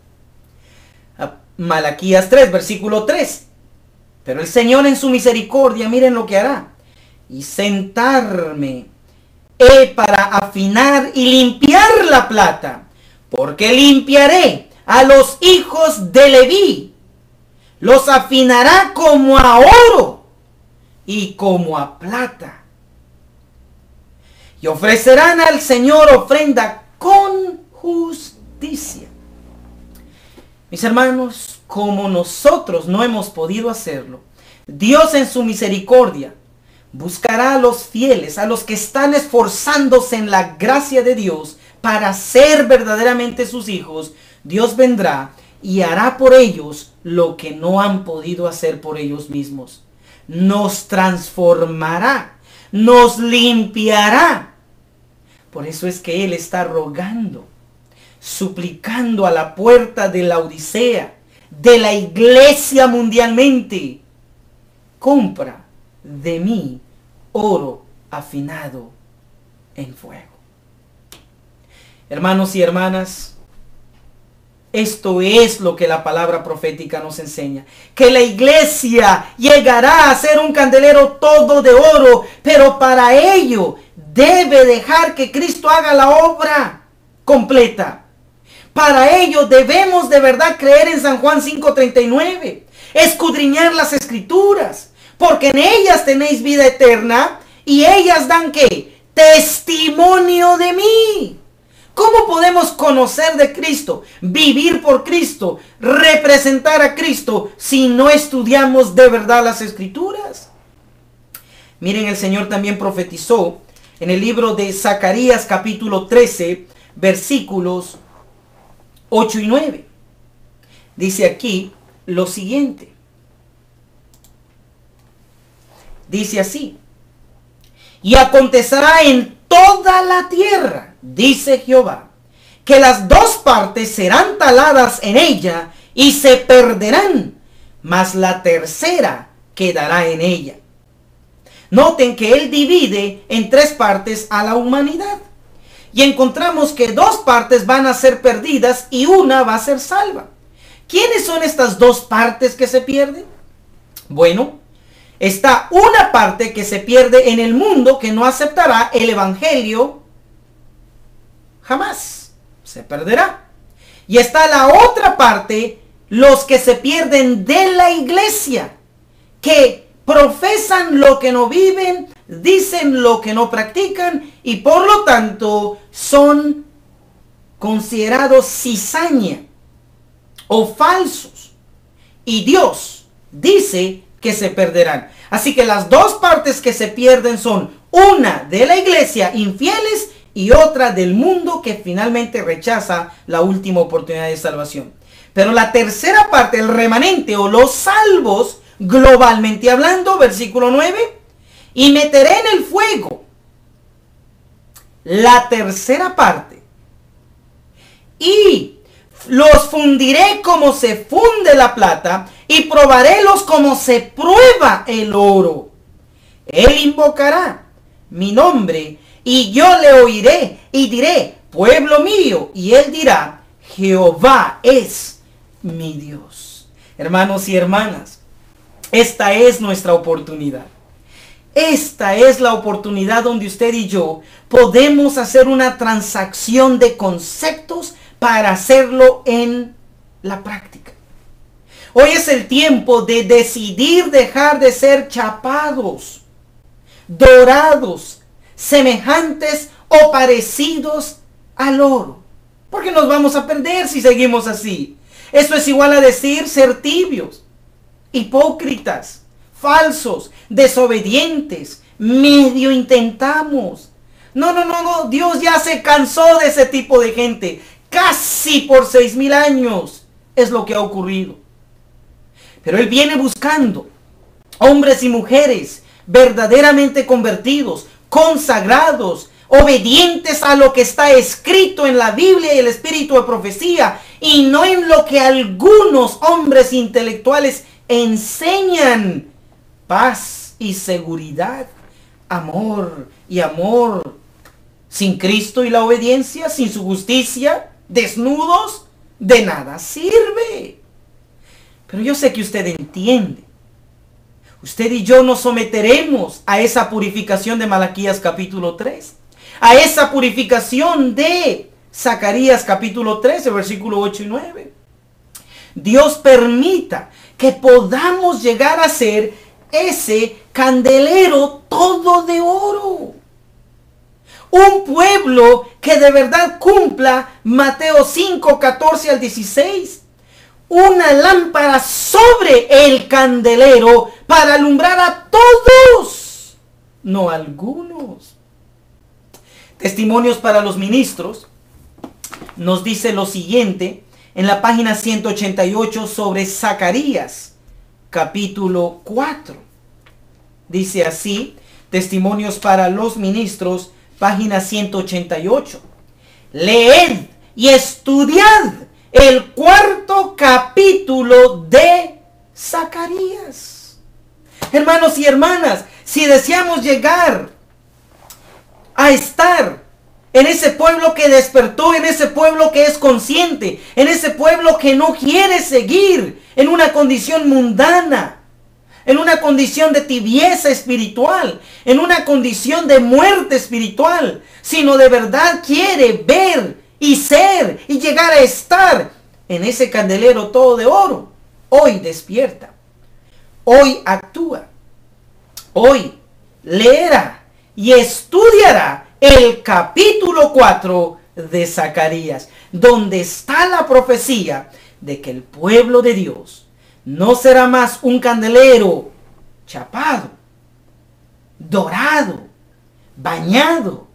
Malaquías 3, versículo 3. Pero el Señor en su misericordia, miren lo que hará. Y sentarme para afinar y limpiar la plata, porque limpiaré a los hijos de Leví, los afinará como a oro y como a plata, y ofrecerán al Señor ofrenda con justicia. Mis hermanos, como nosotros no hemos podido hacerlo, Dios en su misericordia buscará a los fieles, a los que están esforzándose en la gracia de Dios para ser verdaderamente sus hijos. Dios vendrá y hará por ellos lo que no han podido hacer por ellos mismos. Nos transformará, nos limpiará. Por eso es que Él está rogando, suplicando a la puerta de la Odisea, de la iglesia mundialmente: compra de mí oro afinado en fuego. Hermanos y hermanas, esto es lo que la palabra profética nos enseña. Que la iglesia llegará a ser un candelero todo de oro, pero para ello debe dejar que Cristo haga la obra completa. Para ello debemos de verdad creer en San Juan 5:39, escudriñar las escrituras, porque en ellas tenéis vida eterna y ellas dan ¿qué? Testimonio de mí. ¿Cómo podemos conocer de Cristo, vivir por Cristo, representar a Cristo si no estudiamos de verdad las escrituras? Miren, el Señor también profetizó en el libro de Zacarías capítulo 13, versículos 8 y 9. Dice aquí lo siguiente. Dice así: y acontecerá en toda la tierra, dice Jehová, que las dos partes serán taladas en ella y se perderán, mas la tercera quedará en ella. Noten que Él divide en tres partes a la humanidad. Y encontramos que dos partes van a ser perdidas y una va a ser salva. ¿Quiénes son estas dos partes que se pierden? Bueno, está una parte que se pierde en el mundo, que no aceptará el evangelio jamás. Se perderá. Y está la otra parte, los que se pierden de la iglesia, que profesan lo que no viven, dicen lo que no practican y por lo tanto son considerados cizaña o falsos. Y Dios dice que se perderán. Así que las dos partes que se pierden son una de la iglesia, infieles, y otra del mundo, que finalmente rechaza la última oportunidad de salvación. Pero la tercera parte, el remanente o los salvos, globalmente hablando, versículo 9, y meteré en el fuego la tercera parte y los fundiré como se funde la plata y probarélos como se prueba el oro. Él invocará mi nombre y yo le oiré y diré: pueblo mío, y él dirá: Jehová es mi Dios. Hermanos y hermanas, esta es nuestra oportunidad. Esta es la oportunidad donde usted y yo podemos hacer una transacción de conceptos para hacerlo en la práctica. Hoy es el tiempo de decidir dejar de ser chapados, dorados, semejantes o parecidos al oro. Porque nos vamos a perder si seguimos así. Eso es igual a decir ser tibios, hipócritas, falsos, desobedientes, medio intentamos. No, Dios ya se cansó de ese tipo de gente. Casi por 6,000 años es lo que ha ocurrido. Pero Él viene buscando hombres y mujeres verdaderamente convertidos, consagrados, obedientes a lo que está escrito en la Biblia y el espíritu de profecía, y no en lo que algunos hombres intelectuales enseñan. Paz y seguridad, amor y amor. Sin Cristo y la obediencia, sin su justicia, desnudos, de nada sirve. Pero yo sé que usted entiende. Usted y yo nos someteremos a esa purificación de Malaquías capítulo 3. A esa purificación de Zacarías capítulo 13, versículo 8 y 9. Dios permita que podamos llegar a ser ese candelero todo de oro. Un pueblo que de verdad cumpla Mateo 5, 14 al 16. Una lámpara sobre el candelero para alumbrar a todos, no a algunos. Testimonios para los ministros nos dice lo siguiente en la página 188 sobre Zacarías, capítulo 4. Dice así, testimonios para los ministros, página 188. Leed y estudiad el 4.º capítulo de Zacarías. Hermanos y hermanas, si deseamos llegar a estar en ese pueblo que despertó, en ese pueblo que es consciente, en ese pueblo que no quiere seguir en una condición mundana, en una condición de tibieza espiritual, en una condición de muerte espiritual, sino de verdad quiere ver y ser y llegar a estar en ese candelero todo de oro, hoy despierta, hoy actúa, hoy leerá y estudiará el capítulo 4 de Zacarías, donde está la profecía de que el pueblo de Dios no será más un candelero chapado, dorado, bañado,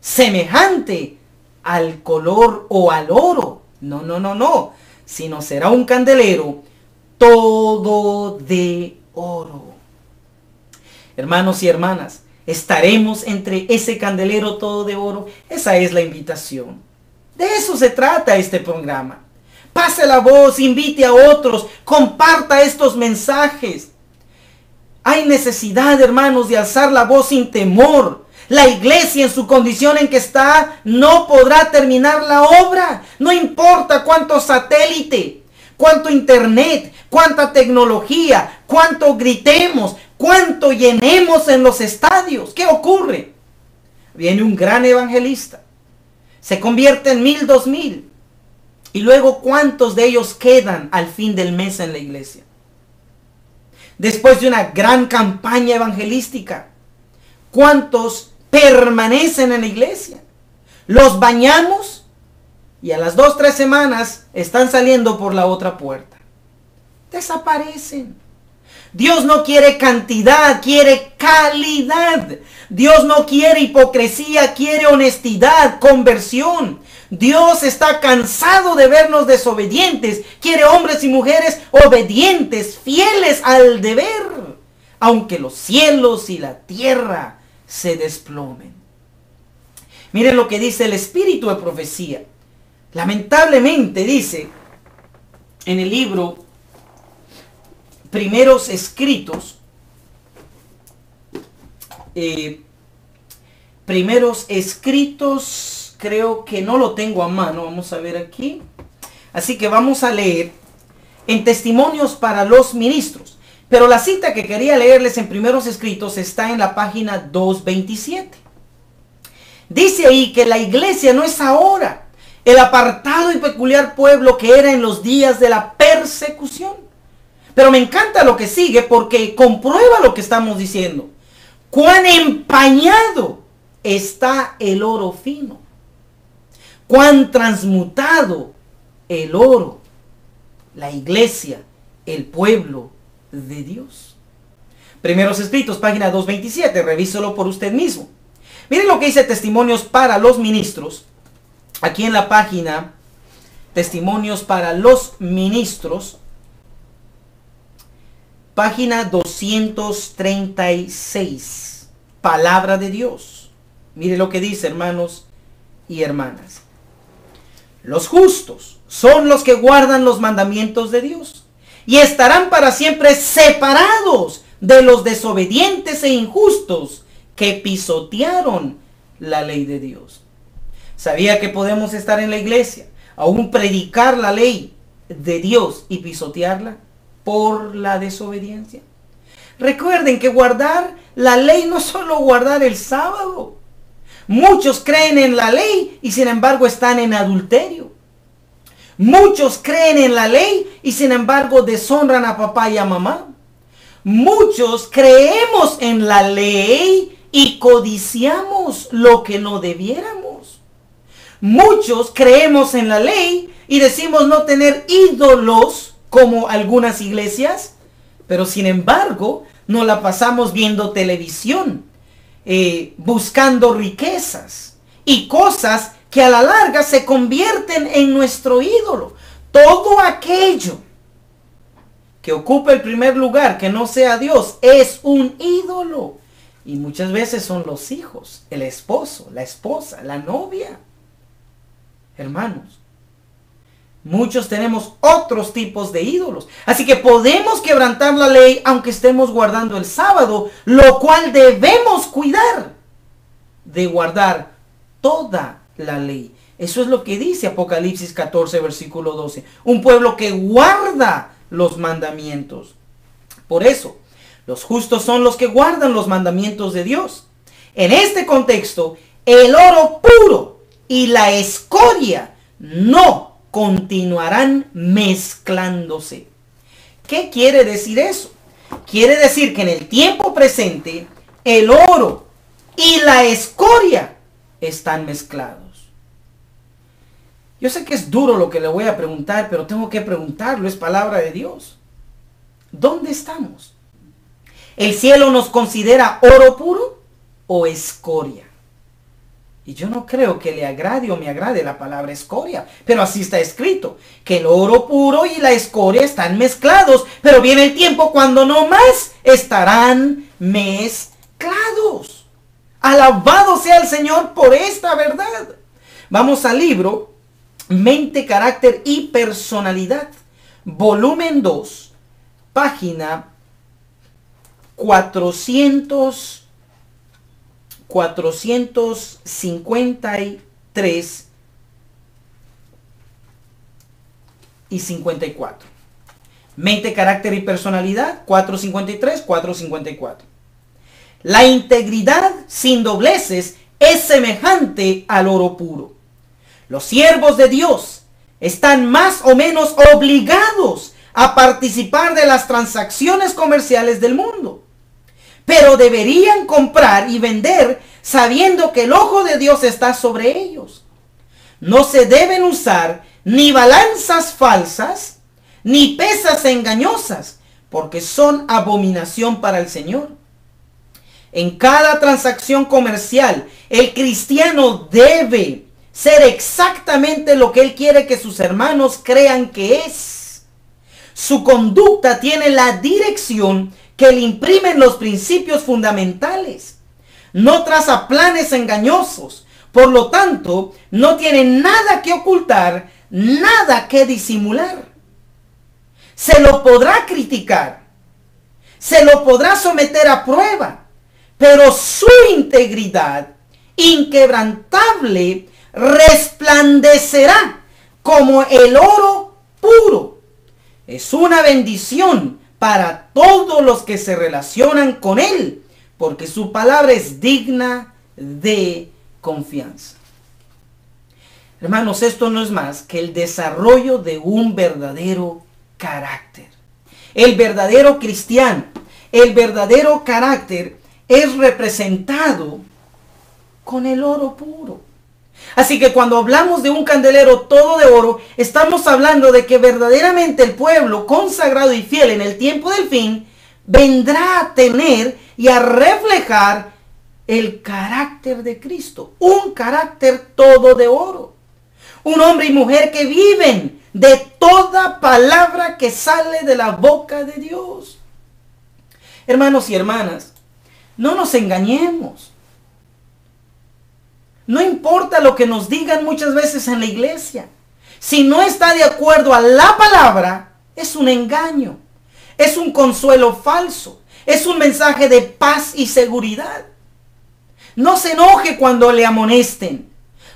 semejante al color o al oro. No, sino será un candelero todo de oro. Hermanos y hermanas, ¿estaremos entre ese candelero todo de oro? Esa es la invitación. De eso se trata este programa. Pase la voz, invite a otros, comparta estos mensajes. Hay necesidad, hermanos, de alzar la voz sin temor. La iglesia en su condición en que está no podrá terminar la obra. No importa cuánto satélite, cuánto internet, cuánta tecnología, cuánto gritemos, cuánto llenemos en los estadios. ¿Qué ocurre? Viene un gran evangelista. Se convierte en 1,000, 2,000. Y luego, ¿cuántos de ellos quedan al fin del mes en la iglesia? Después de una gran campaña evangelística, ¿cuántos permanecen en la iglesia? Los bañamos y a las 2, 3 semanas están saliendo por la otra puerta. Desaparecen. Dios no quiere cantidad, quiere calidad. Dios no quiere hipocresía, quiere honestidad, conversión. Dios está cansado de vernos desobedientes. Quiere hombres y mujeres obedientes, fieles al deber, aunque los cielos y la tierra se desplomen. Miren lo que dice el espíritu de profecía. Lamentablemente dice en el libro Primeros Escritos, creo que no lo tengo a mano, vamos a ver aquí. Así que vamos a leer en Testimonios para los Ministros. Pero la cita que quería leerles en Primeros Escritos está en la página 227. Dice ahí que la iglesia no es ahora el apartado y peculiar pueblo que era en los días de la persecución. Pero me encanta lo que sigue porque comprueba lo que estamos diciendo. Cuán empañado está el oro fino. Cuán transmutado el oro la iglesia, el pueblo de Dios. Primeros Escritos, página 227, revíselo por usted mismo. Miren lo que dice Testimonios para los Ministros. Aquí en la página Testimonios para los Ministros, página 236, Palabra de Dios. Mire lo que dice, hermanos y hermanas. Los justos son los que guardan los mandamientos de Dios y estarán para siempre separados de los desobedientes e injustos que pisotearon la ley de Dios. ¿Sabía que podemos estar en la iglesia, aún predicar la ley de Dios y pisotearla por la desobediencia? Recuerden que guardar la ley no es solo guardar el sábado. Muchos creen en la ley y sin embargo están en adulterio. Muchos creen en la ley y sin embargo deshonran a papá y a mamá. Muchos creemos en la ley y codiciamos lo que no debiéramos. Muchos creemos en la ley y decimos no tener ídolos como algunas iglesias, pero sin embargo nos la pasamos viendo televisión, buscando riquezas y cosas que a la larga se convierten en nuestro ídolo. Todo aquello que ocupa el primer lugar, que no sea Dios, es un ídolo. Y muchas veces son los hijos, el esposo, la esposa, la novia. Hermanos, muchos tenemos otros tipos de ídolos. Así que podemos quebrantar la ley aunque estemos guardando el sábado, lo cual debemos cuidar de guardar toda la ley. Eso es lo que dice Apocalipsis 14, versículo 12. Un pueblo que guarda los mandamientos. Por eso, los justos son los que guardan los mandamientos de Dios. En este contexto, el oro puro y la escoria no continuarán mezclándose. ¿Qué quiere decir eso? Quiere decir que en el tiempo presente, el oro y la escoria están mezclados. Yo sé que es duro lo que le voy a preguntar, pero tengo que preguntarlo, es palabra de Dios. ¿Dónde estamos? ¿El cielo nos considera oro puro o escoria? Y yo no creo que le agrade o me agrade la palabra escoria, pero así está escrito, que el oro puro y la escoria están mezclados, pero viene el tiempo cuando no más estarán mezclados. Alabado sea el Señor por esta verdad. Vamos al libro Mente, Carácter y Personalidad, volumen 2, página 453 y 54. Mente, Carácter y Personalidad, 453, 454. La integridad sin dobleces es semejante al oro puro. Los siervos de Dios están más o menos obligados a participar de las transacciones comerciales del mundo, pero deberían comprar y vender sabiendo que el ojo de Dios está sobre ellos. No se deben usar ni balanzas falsas, ni pesas engañosas, porque son abominación para el Señor. En cada transacción comercial, el cristiano debe ser exactamente lo que él quiere que sus hermanos crean que es. Su conducta tiene la dirección que le imprimen los principios fundamentales. No traza planes engañosos. Por lo tanto, no tiene nada que ocultar, nada que disimular. Se lo podrá criticar, se lo podrá someter a prueba, pero su integridad inquebrantable resplandecerá como el oro puro. Es una bendición para todos los que se relacionan con él, porque su palabra es digna de confianza. Hermanos, esto no es más que el desarrollo de un verdadero carácter. El verdadero cristiano, el verdadero carácter es representado con el oro puro. Así que cuando hablamos de un candelero todo de oro, estamos hablando de que verdaderamente el pueblo consagrado y fiel en el tiempo del fin vendrá a tener y a reflejar el carácter de Cristo. Un carácter todo de oro. Un hombre y mujer que viven de toda palabra que sale de la boca de Dios. Hermanos y hermanas, no nos engañemos. No importa lo que nos digan muchas veces en la iglesia. Si no está de acuerdo a la palabra, es un engaño. Es un consuelo falso. Es un mensaje de paz y seguridad. No se enoje cuando le amonesten,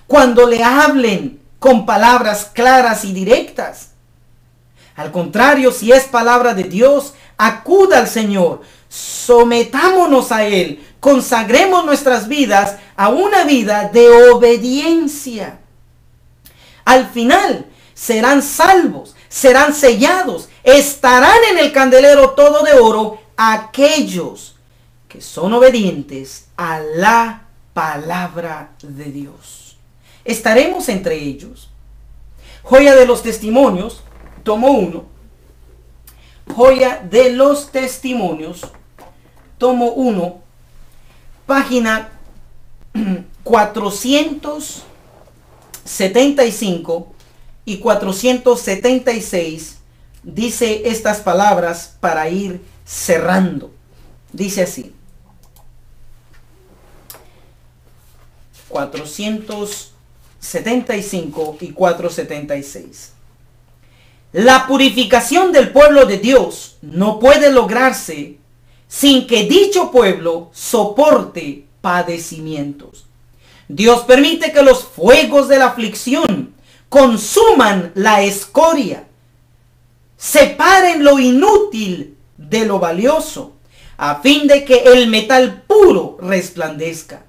cuando le hablen con palabras claras y directas. Al contrario, si es palabra de Dios, acuda al Señor, sometámonos a Él, consagremos nuestras vidas a una vida de obediencia. Al final serán salvos, serán sellados, estarán en el candelero todo de oro aquellos que son obedientes a la palabra de Dios. Estaremos entre ellos. Joya de los Testimonios, tomo 1. Joya de los Testimonios, tomo 1, página 475 y 476, dice estas palabras para ir cerrando. Dice así: 475 y 476. La purificación del pueblo de Dios no puede lograrse sin que dicho pueblo soporte padecimientos. Dios permite que los fuegos de la aflicción consuman la escoria, separen lo inútil de lo valioso, a fin de que el metal puro resplandezca.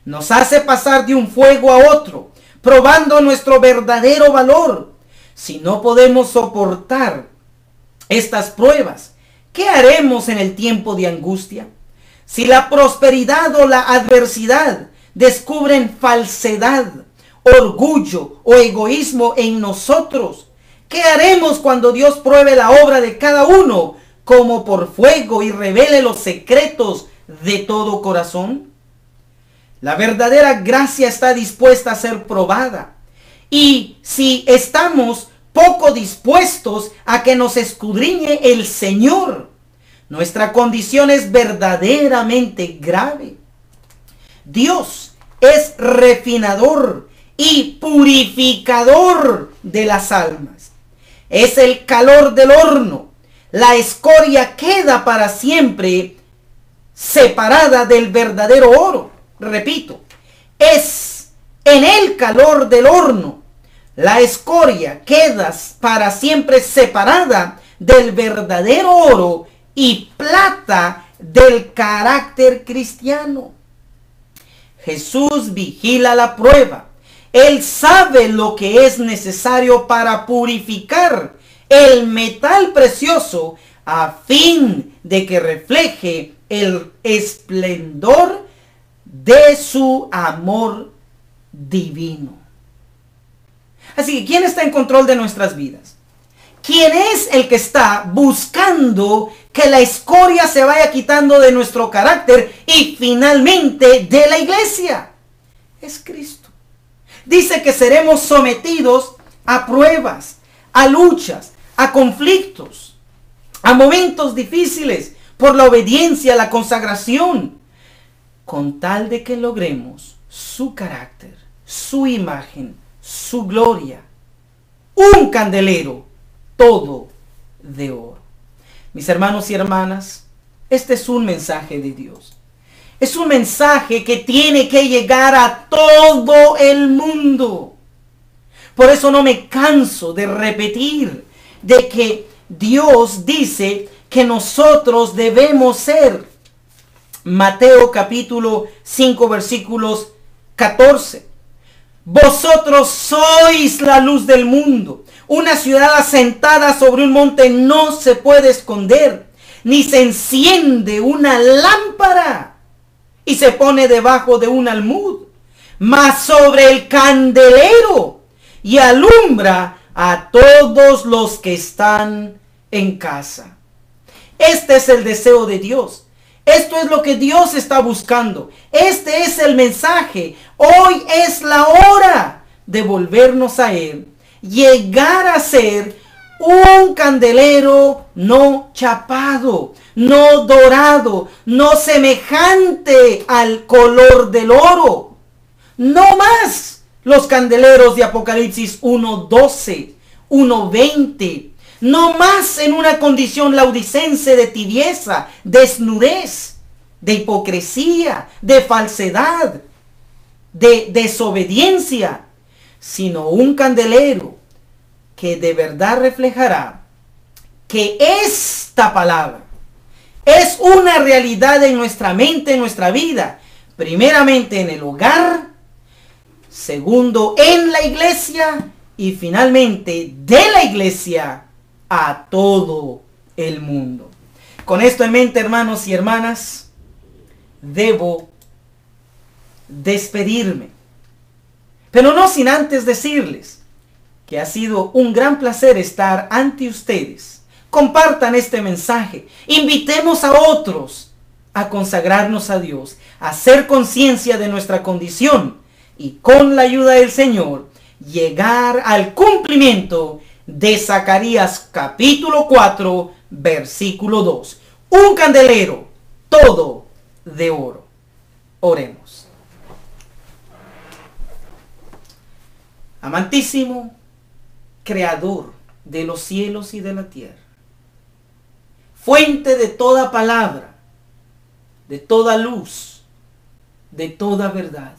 Nos hace pasar de un fuego a otro, probando nuestro verdadero valor. Si no podemos soportar estas pruebas, ¿qué haremos en el tiempo de angustia? Si la prosperidad o la adversidad descubren falsedad, orgullo o egoísmo en nosotros, ¿qué haremos cuando Dios pruebe la obra de cada uno como por fuego y revele los secretos de todo corazón? La verdadera gracia está dispuesta a ser probada. Y si estamos poco dispuestos a que nos escudriñe el Señor, nuestra condición es verdaderamente grave. Dios es refinador y purificador de las almas. Es el calor del horno. La escoria queda para siempre separada del verdadero oro. Repito, es en el calor del horno. La escoria queda para siempre separada del verdadero oro y plata del carácter cristiano. Jesús vigila la prueba. Él sabe lo que es necesario para purificar el metal precioso a fin de que refleje el esplendor de su amor divino. Así que, ¿quién está en control de nuestras vidas? ¿Quién es el que está buscando que la escoria se vaya quitando de nuestro carácter y finalmente de la iglesia? Es Cristo. Dice que seremos sometidos a pruebas, a luchas, a conflictos, a momentos difíciles por la obediencia, la consagración, con tal de que logremos su carácter, su imagen, su gloria. Un candelero todo de oro. Mis hermanos y hermanas, este es un mensaje de Dios. Es un mensaje que tiene que llegar a todo el mundo. Por eso no me canso de repetir de que Dios dice que nosotros debemos ser. Mateo capítulo 5 versículos 14. Vosotros sois la luz del mundo. Una ciudad asentada sobre un monte no se puede esconder, ni se enciende una lámpara y se pone debajo de un almud, mas sobre el candelero, y alumbra a todos los que están en casa. Este es el deseo de Dios. Esto es lo que Dios está buscando. Este es el mensaje. Hoy es la hora de volvernos a Él. Llegar a ser un candelero no chapado, no dorado, no semejante al color del oro. No más los candeleros de Apocalipsis 1:12, 1:20. No más en una condición laudicense de tibieza, desnudez, de hipocresía, de falsedad, de desobediencia, sino un candelero que de verdad reflejará que esta palabra es una realidad en nuestra mente, en nuestra vida. Primeramente en el hogar, segundo en la iglesia y finalmente de la iglesia a todo el mundo. Con esto en mente, hermanos y hermanas, debo despedirme. Pero no sin antes decirles que ha sido un gran placer estar ante ustedes. Compartan este mensaje. Invitemos a otros a consagrarnos a Dios, a hacer conciencia de nuestra condición y con la ayuda del Señor llegar al cumplimiento de Zacarías capítulo 4, versículo 2. Un candelero todo de oro. Oremos. Amantísimo Creador de los cielos y de la tierra, fuente de toda palabra, de toda luz, de toda verdad,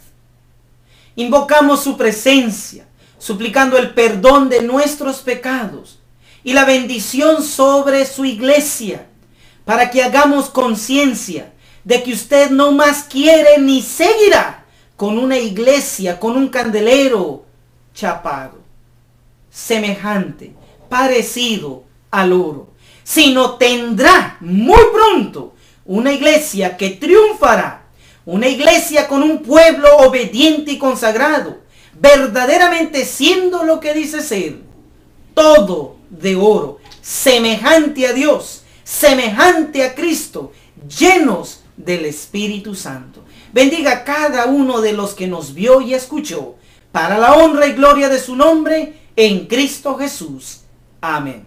invocamos su presencia, suplicando el perdón de nuestros pecados y la bendición sobre su iglesia, para que hagamos conciencia de que usted no más quiere ni seguirá con una iglesia, con un candelero chapado, semejante, parecido al oro, sino tendrá muy pronto una iglesia que triunfará, una iglesia con un pueblo obediente y consagrado, verdaderamente siendo lo que dice ser, todo de oro, semejante a Dios, semejante a Cristo, llenos del Espíritu Santo. Bendiga a cada uno de los que nos vio y escuchó, para la honra y gloria de su nombre, en Cristo Jesús. Amén.